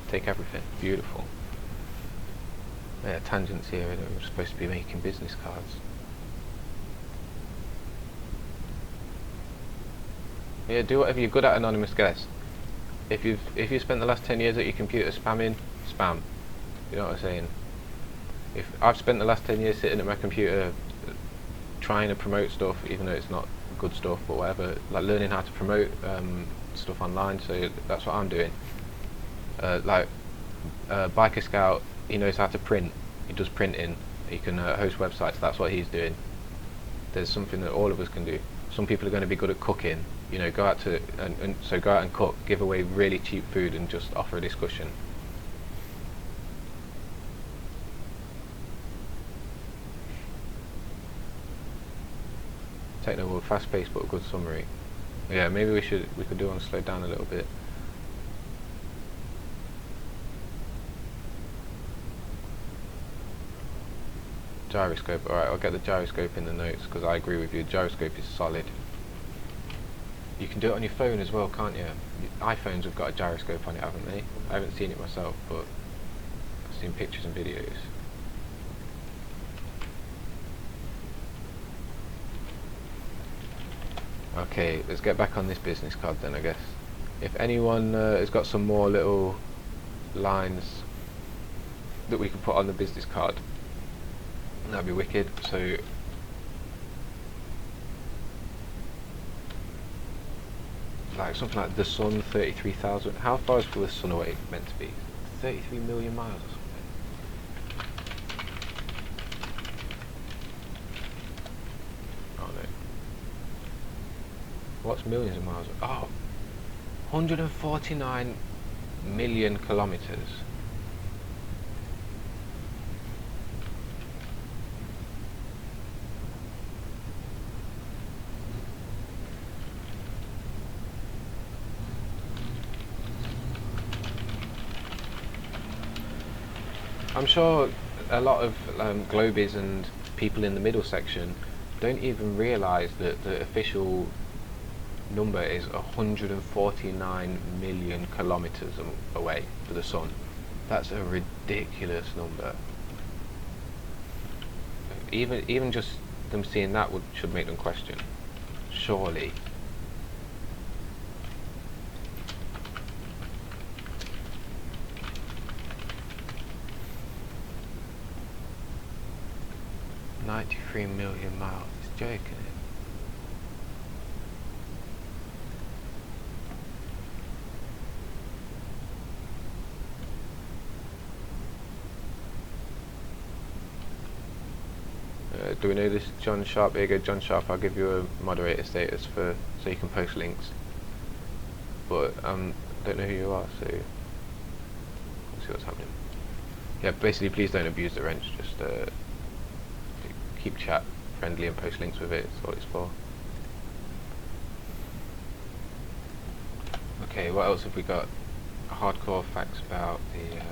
A: take everything. Beautiful. Yeah, tangents here. We're supposed to be making business cards. Yeah, do whatever you're good at, anonymous guest. If you've spent the last 10 years at your computer spamming, spam. You know what I'm saying? If I've spent the last 10 years sitting at my computer trying to promote stuff, even though it's not good stuff, but whatever, like learning how to promote stuff online, so that's what I'm doing. Biker Scout, he knows how to print, he does printing, he can host websites, that's what he's doing. There's something that all of us can do. Some people are going to be good at cooking, you know, go out and cook, give away really cheap food and just offer a discussion. Techno World, fast paced but a good summary. Yeah, maybe we could do one slow down a little bit. Gyroscope, alright, I'll get the gyroscope in the notes, because I agree with you, the gyroscope is solid. You can do it on your phone as well, can't you? iPhones have got a gyroscope on it, haven't they? I haven't seen it myself, but I've seen pictures and videos. Okay, let's get back on this business card then, I guess. If anyone has got some more little lines that we can put on the business card, that'd be wicked. So like something like the sun, 33,000. How far is the sun away meant to be? 33 million miles or something. Oh no. What's millions of miles? Oh, 149 million kilometers. I'm sure a lot of globies and people in the middle section don't even realise that the official number is 149 million kilometres away for the sun. That's a ridiculous number. Even just them seeing that should make them question. Surely. $93 million miles. It's joking it. Do we know this John Sharp? Here you go, John Sharp. I'll give you a moderator status so you can post links. But don't know who you are, so let's see what's happening. Yeah, basically, please don't abuse the wrench. Just keep chat friendly and post links with it. That's what it's for. Okay, what else have we got? Hardcore facts about the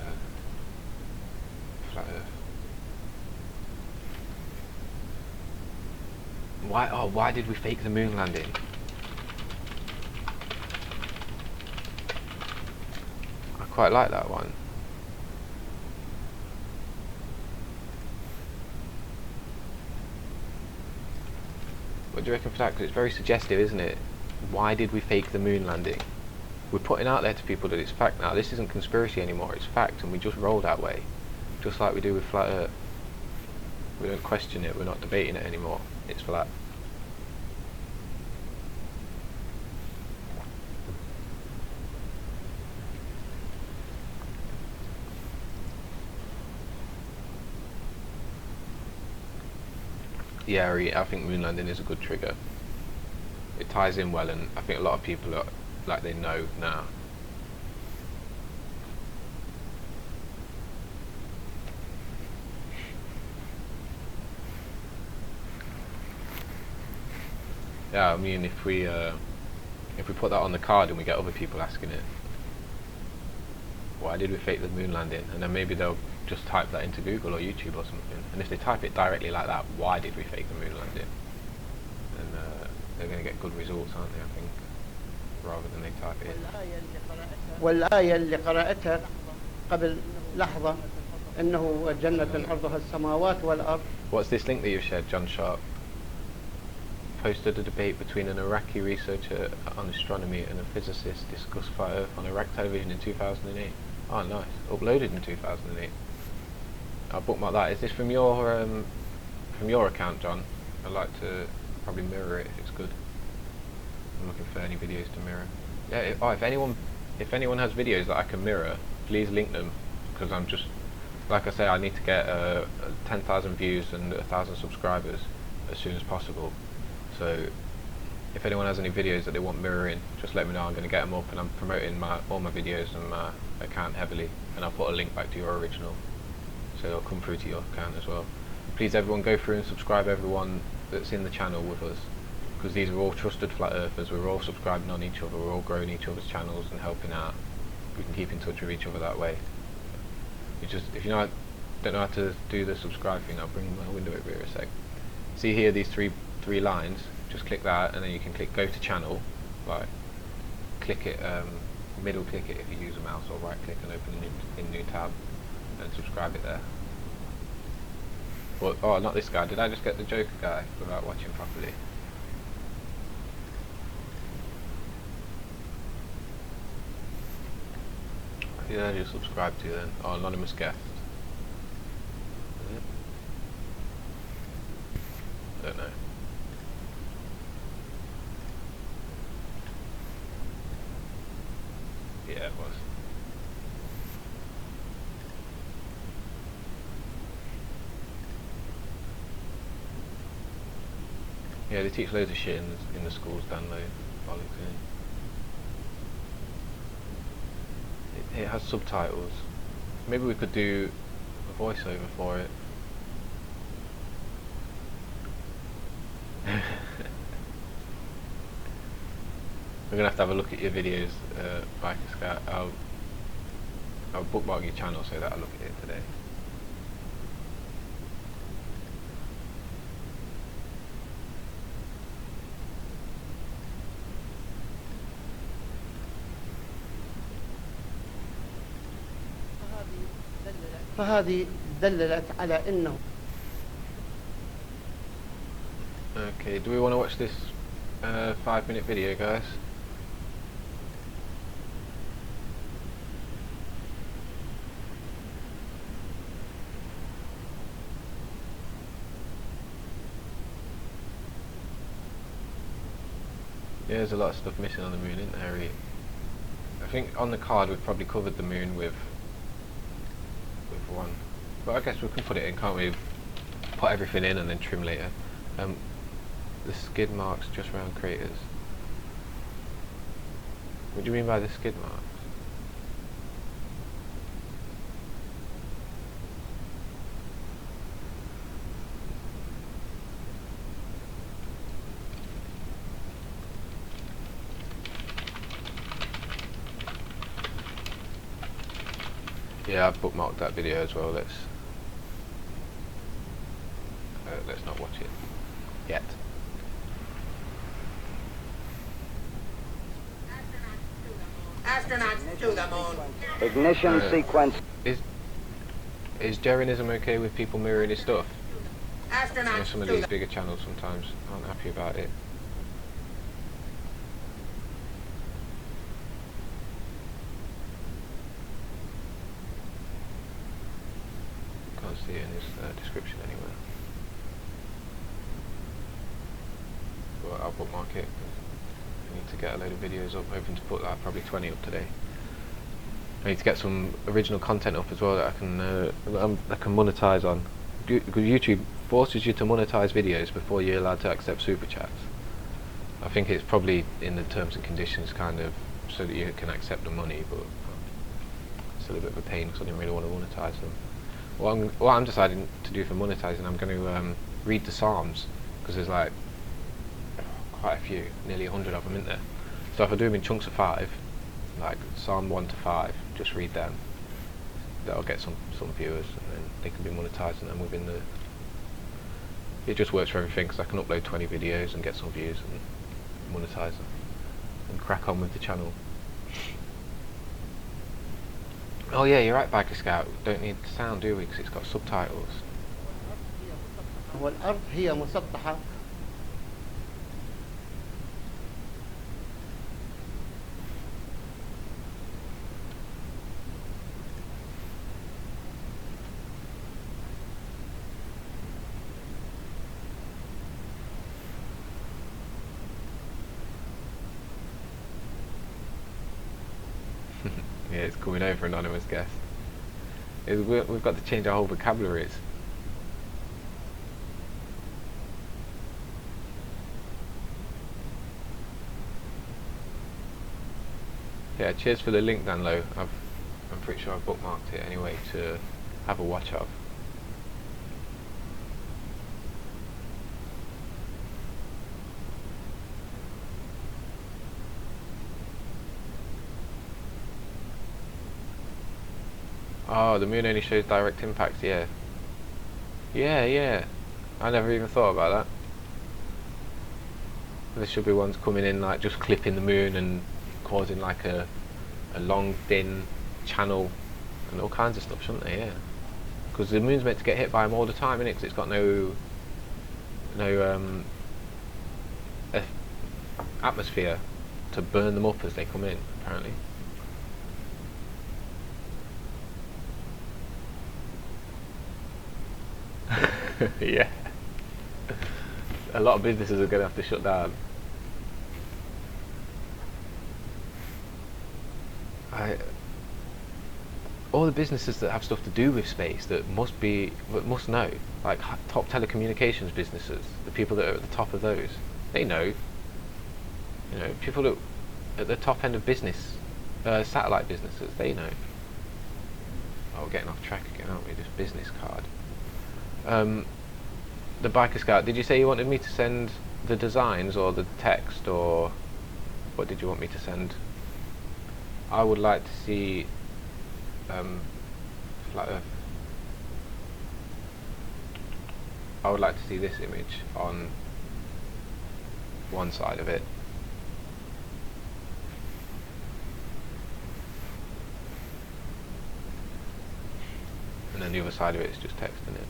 A: flat Earth. Why did we fake the moon landing? I quite like that one. What do you reckon for that? 'Cause it's very suggestive, isn't it? Why did we fake the moon landing? We're putting out there to people that it's fact now. This isn't conspiracy anymore, it's fact, and we just roll that way. Just like we do with flat Earth. We don't question it, we're not debating it anymore. It's flat. Yeah, I think moon landing is a good trigger. It ties in well, and I think a lot of people are like they know now. Yeah, I mean, if we put that on the card and we get other people asking it, why did we fake the moon landing? And then maybe they'll just type that into Google or YouTube or something. And if they type it directly like that, why did we fake the moon landing? Then they're going to get good results, aren't they? I think, rather than they type it in.
C: والآية اللي قرأتها قبل لحظة إنه جنة عرضها السماوات والأرض.
A: What's this link that you've shared, John Sharp? Posted a debate between an Iraqi researcher on astronomy and a physicist discussed flat Earth on Iraq television in 2008. Oh, nice. Uploaded in 2008. I'll bookmark that. Is this from your account, John? I'd like to probably mirror it if it's good. I'm looking for any videos to mirror. Yeah. If anyone has videos that I can mirror, please link them, because I'm just, like I say, I need to get 10,000 views and 1,000 subscribers as soon as possible. So if anyone has any videos that they want mirroring, just let me know. I'm going to get them up, and I'm promoting all my videos and my account heavily, and I'll put a link back to your original, so it'll come through to your account as well. Please everyone go through and subscribe everyone that's in the channel with us, because these are all trusted flat earthers. We're all subscribing on each other, we're all growing each other's channels and helping out. We can keep in touch with each other that way. If you don't know how to do the subscribe thing, I'll bring my window over here a sec. See here, these three lines, just click that, and then you can click go to channel, right, click it, middle click it if you use a mouse, or right click and open a new tab and subscribe it there. But, oh, not this guy, did I just get the Joker guy without watching properly? Who did I just subscribe to then? Oh, anonymous guest. Is it? I don't know. Yeah, it was. Yeah, they teach loads of shit in the schools down there. It has subtitles. Maybe we could do a voiceover for it. We're gonna have to have a look at your videos, Biker Scout. I'll bookmark your channel so that I'll look at it today.
C: فهذه دللت على إنه.
A: Okay, do we want to watch this 5-minute video, guys? Yeah, there's a lot of stuff missing on the moon, isn't there? I think on the card we've probably covered the moon with one, but I guess we can put it in, can't we? put everything in and then trim later. The skid marks just around craters. What do you mean by the skid marks? Yeah, I've bookmarked that video as well. Let's not watch it yet.
D: Astronauts to the moon.
E: Ignition sequence.
A: Is Jeranism okay with people mirroring his stuff? I know
D: Astronauts
A: some of
D: to
A: these
D: the
A: bigger channels sometimes aren't happy about it. Can't see it in his description anywhere. But I'll bookmark it. I need to get a load of videos up. Hoping to put probably 20 up today. I need to get some original content up as well that I can monetize on. Because YouTube forces you to monetize videos before you're allowed to accept super chats. I think it's probably in the terms and conditions, kind of, so that you can accept the money, but it's a little bit of a pain because I didn't really want to monetize them. What I'm deciding to do for monetizing, I'm going to read the Psalms, because there's like quite a few, nearly 100 of them in there. So if I do them in chunks of 5, like Psalm 1 to 5, just read them. That'll get some viewers, and then they can be monetizing them within the. It just works for everything, because I can upload 20 videos and get some views and monetize them and crack on with the channel. Oh yeah, you're right, Biker Scout. Don't need sound, do we? Because it's got subtitles.
C: والأرض هي مسطحة.
A: Yeah, it's coming over, anonymous guest. We've got to change our whole vocabularies. Yeah, cheers for the link, Danlo. I'm pretty sure I've bookmarked it anyway to have a watch of. Oh, the moon only shows direct impacts, yeah. Yeah. I never even thought about that. There should be ones coming in like just clipping the moon and causing like a long thin channel and all kinds of stuff, shouldn't they? Yeah. Because the moon's meant to get hit by them all the time, innit? Because it's got no atmosphere to burn them up as they come in, apparently. Yeah. A lot of businesses are going to have to shut down. All the businesses that have stuff to do with space that must know, like top telecommunications businesses, the people that are at the top of those, they know. You know, people that at the top end of business, satellite businesses, they know. Oh, we're getting off track again, aren't we? This business card. The Biker Scout, did you say you wanted me to send the designs or the text, or what did you want me to send? I would like to see Flat Earth. I would like to see this image on one side of it. And then the other side of it is just text in it.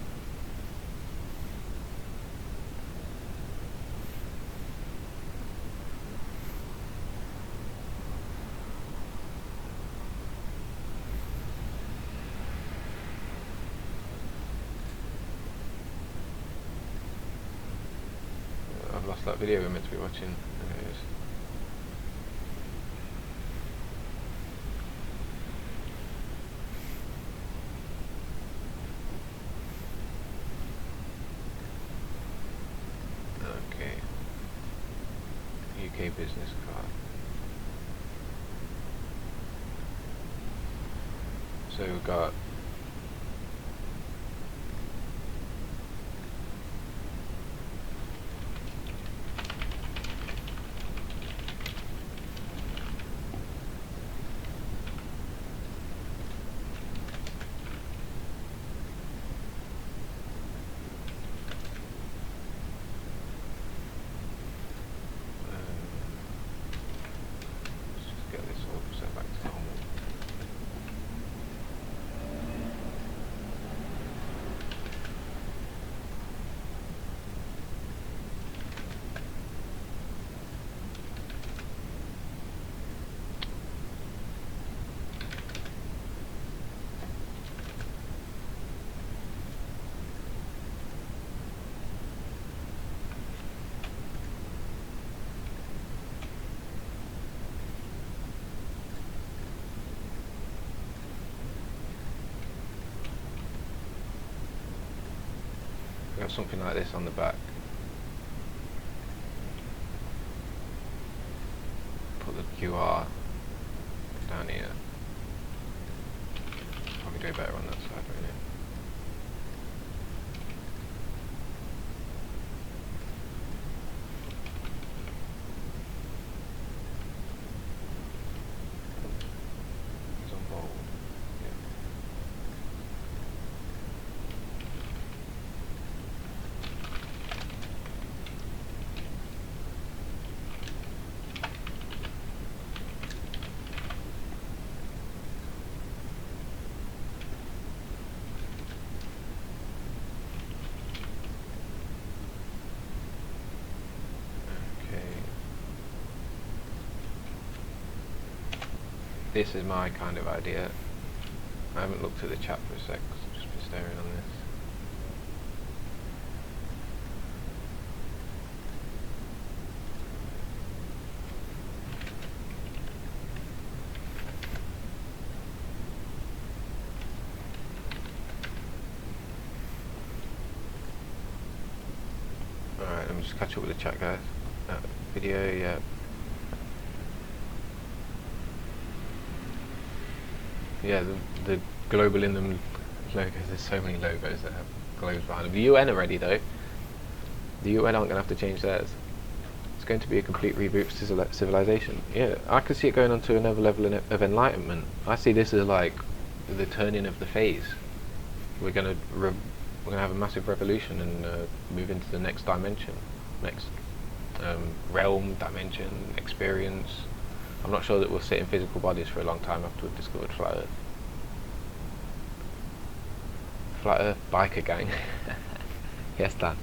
A: I've lost that video we're meant to be watching. There it is. UK business card. So we've got let's just get this all set back to normal. We have something like this on the back. Put the QR down here. Probably do better on that side, really. It's on bold. Yeah. This is my kind of idea. I haven't looked at the chat for a sec, 'cause I've just been staring on this. Alright, let me just catch up with the chat, guys. Video, yeah. Yeah, the global in them logos, there's so many logos that have globes behind them. The UN are ready though. The UN aren't going to have to change theirs. It's going to be a complete reboot for civilization. Yeah, I could see it going on to another level of enlightenment. I see this as like the turning of the phase. We're going to have a massive revolution and move into the next dimension, next realm, dimension, experience. I'm not sure that we'll sit in physical bodies for a long time after we've discovered Flat Earth. Flat Earth biker gang. Yes, Dan.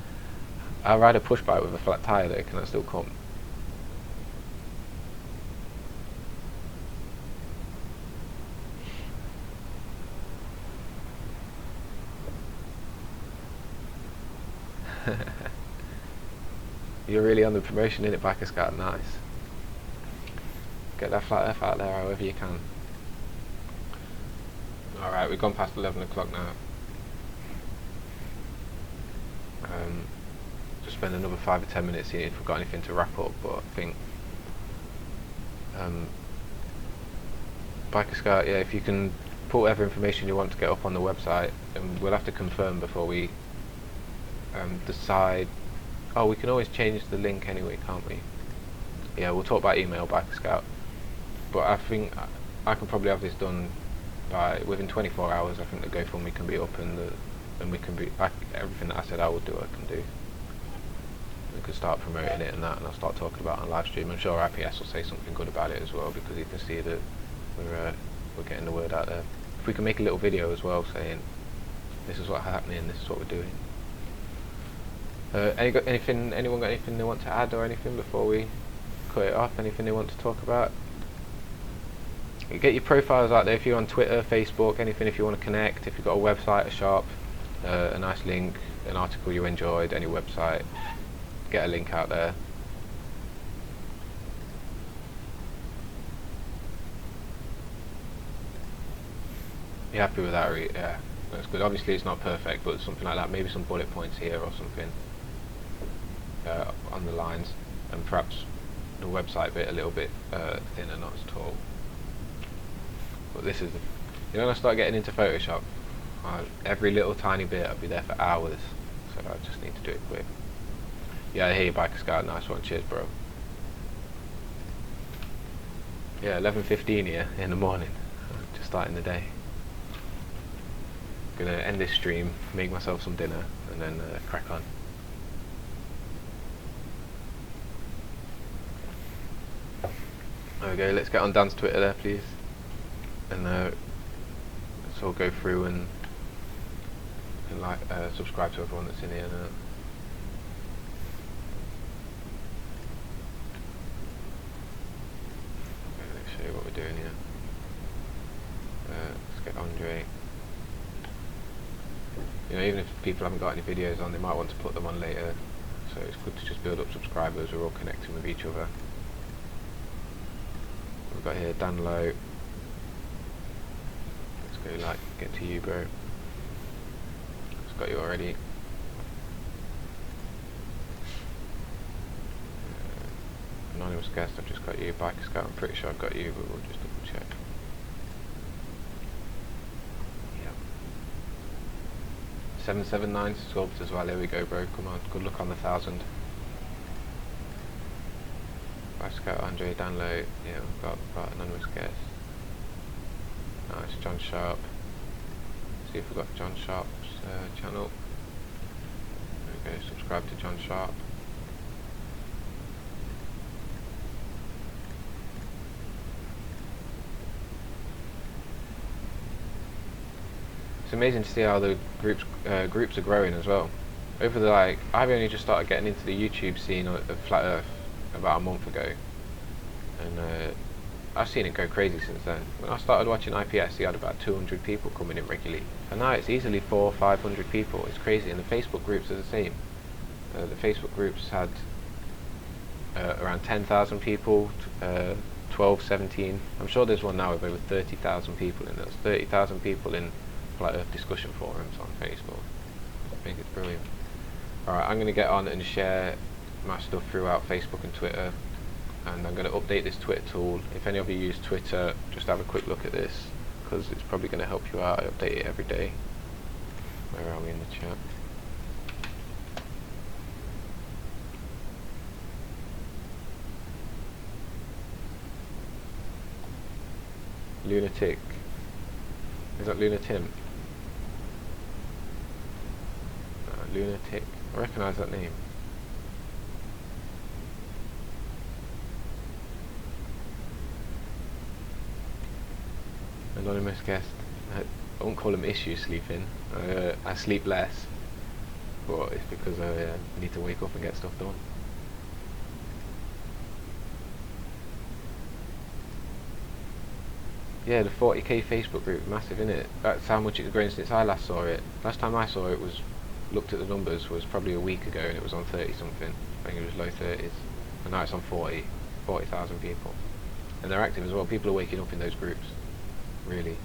A: I'll ride a push bike with a flat tyre though, can I still come? You're really on the promotion, innit, Biker Scout? Nice. Get that Flat Earth out there however you can. Alright, we've gone past 11 o'clock now. Just spend another 5 or 10 minutes seeing if we've got anything to wrap up, but I think Biker Scout, yeah, if you can put whatever information you want to get up on the website, and we'll have to confirm before we decide. Oh, we can always change the link anyway, can't we? Yeah, we'll talk about email, Biker Scout. But I think I can probably have this done by within 24 hours. I think the GoFundMe can be up and we can be everything that I said I would do, I can do. We can start promoting it and that, and I'll start talking about it on live stream. I'm sure IPS will say something good about it as well, because you can see that we're getting the word out there. If we can make a little video as well saying this is what's happening, this is what we're doing. Anyone got anything they want to add or anything before we cut it off? Anything they want to talk about? Get your profiles out there if you're on Twitter, Facebook, anything if you want to connect. If you've got a website, a shop, a nice link, an article you enjoyed, any website, get a link out there. You happy with that? Yeah, that's good. Obviously it's not perfect, but something like that, maybe some bullet points here or something on the lines, and perhaps the website bit a little bit thinner, not as tall. But this is, when I start getting into Photoshop, every little tiny bit, I'll be there for hours. So I just need to do it quick. Yeah, I hear you, Biker Scout. Nice one. Cheers, bro. Yeah, 11:15 here in the morning. Just starting the day. Gonna end this stream, make myself some dinner, and then crack on. There we go. Let's get on Dan's Twitter there, please. And let's all go through and like subscribe to everyone that's in here now. Okay, let's show you what we're doing here. Let's get Andre. Even if people haven't got any videos on, they might want to put them on later, so it's good to just build up subscribers. We're all connecting with each other. We've got here Dan Lowe. Let's go get to you, bro. It's got you already. Anonymous guest, I've just got you. Biker Scout, I'm pretty sure I've got you, but we'll just double check. Yep. 779 subs as well. There we go, bro. Come on, good luck on the 1,000. Biker Scout, Andre, Dan Lowe. Yeah, we've got anonymous guest. Nice, John Sharp. See if we've got John Sharp's channel. There we go, subscribe to John Sharp. It's amazing to see how the groups are growing as well. Over the I've only just started getting into the YouTube scene of Flat Earth about a month ago, and I've seen it go crazy since then. When I started watching IPS, he had about 200 people coming in regularly, and now it's easily 400 or 500 people. It's crazy, and the Facebook groups are the same. The Facebook groups had around 10,000 people, 12, 17. I'm sure there's one now with over 30,000 people in there. There's 30,000 people in Flat Earth discussion forums on Facebook. I think it's brilliant. Alright, I'm going to get on and share my stuff throughout Facebook and Twitter, and I'm going to update this Twitter tool. If any of you use Twitter, just have a quick look at this, because it's probably going to help you out. I update it every day. Where are we in the chat? Lunatic. Is that Lunatim? Lunatic. I recognise that name. Anonymous guest. I won't call him issue sleeping. I sleep less, but it's because I need to wake up and get stuff done. Yeah, the 40k Facebook group, massive, innit? That's how much it's grown since I last saw it. Last time I saw it looked at the numbers, was probably a week ago, and it was on 30 something. I think it was low 30s, and now it's on 40,000 people, and they're active as well. People are waking up in those groups, really.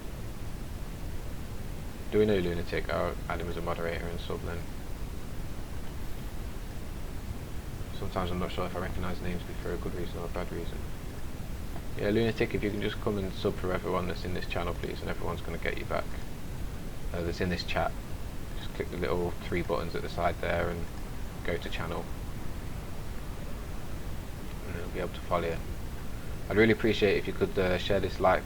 A: Do we know Lunatic? I'll add him as a moderator and sub then. Sometimes I'm not sure if I recognise names for a good reason or a bad reason. Yeah, Lunatic, if you can just come and sub for everyone that's in this channel, please, and everyone's going to get you back. That's in this chat. Just click the little 3 buttons at the side there and go to channel, and it'll be able to follow you. I'd really appreciate if you could share this live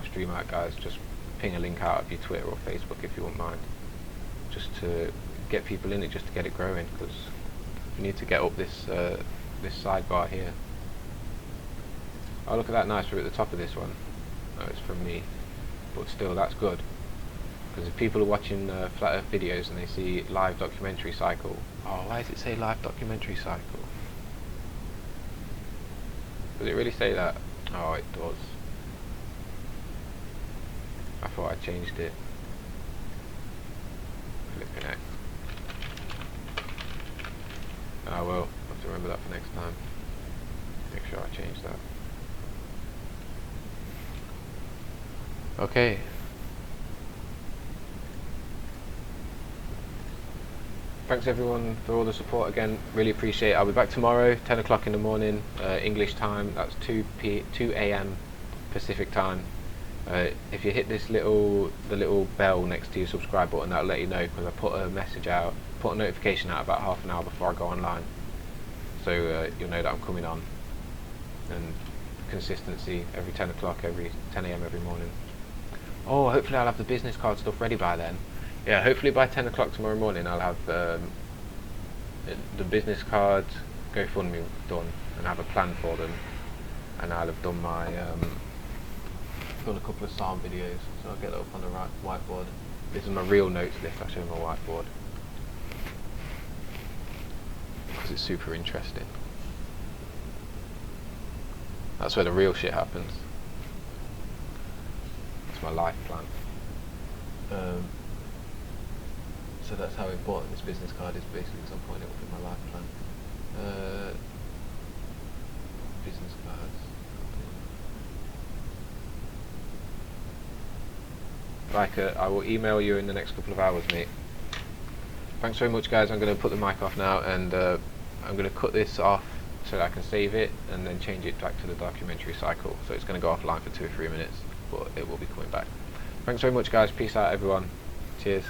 A: stream out, guys. Just ping a link out of your Twitter or Facebook if you wouldn't mind, just to get people in it, just to get it growing, because we need to get up this this sidebar here. Oh, look at that, nice, we're at the top of this one. Oh, it's from me, but still, that's good, because if people are watching Flat Earth videos and they see live documentary cycle, oh, why does it say live documentary cycle? Does it really say that? Oh, it does. I thought I changed it. Flipping X. I will have to remember that for next time. Make sure I change that. Okay. thanks everyone for all the support again. Really appreciate it. I'll be back tomorrow, 10 o'clock in the morning, English time. That's 2 a.m. Pacific time. If you hit the little bell next to your subscribe button, that'll let you know, because I put a message out, put a notification out about half an hour before I go online. So you'll know that I'm coming on. And consistency, every 10 o'clock, every 10 a.m. every morning. Oh, hopefully I'll have the business card stuff ready by then. Yeah, hopefully by 10 o'clock tomorrow morning I'll have the business cards, GoFundMe done, and have a plan for them. And I'll have done my done a couple of Psalm videos, so I'll get that up on the right whiteboard. This is my real notes list. I'll show you my whiteboard because it's super interesting. That's where the real shit happens. It's my life plan. So that's how important this business card is, basically, because I'm putting it up in my life plan. Business cards. Like, I will email you in the next couple of hours, mate. Thanks very much, guys. I'm going to put the mic off now, and I'm going to cut this off so that I can save it and then change it back to the documentary cycle. So it's going to go offline for 2 or 3 minutes, but it will be coming back. Thanks very much, guys. Peace out, everyone. Cheers.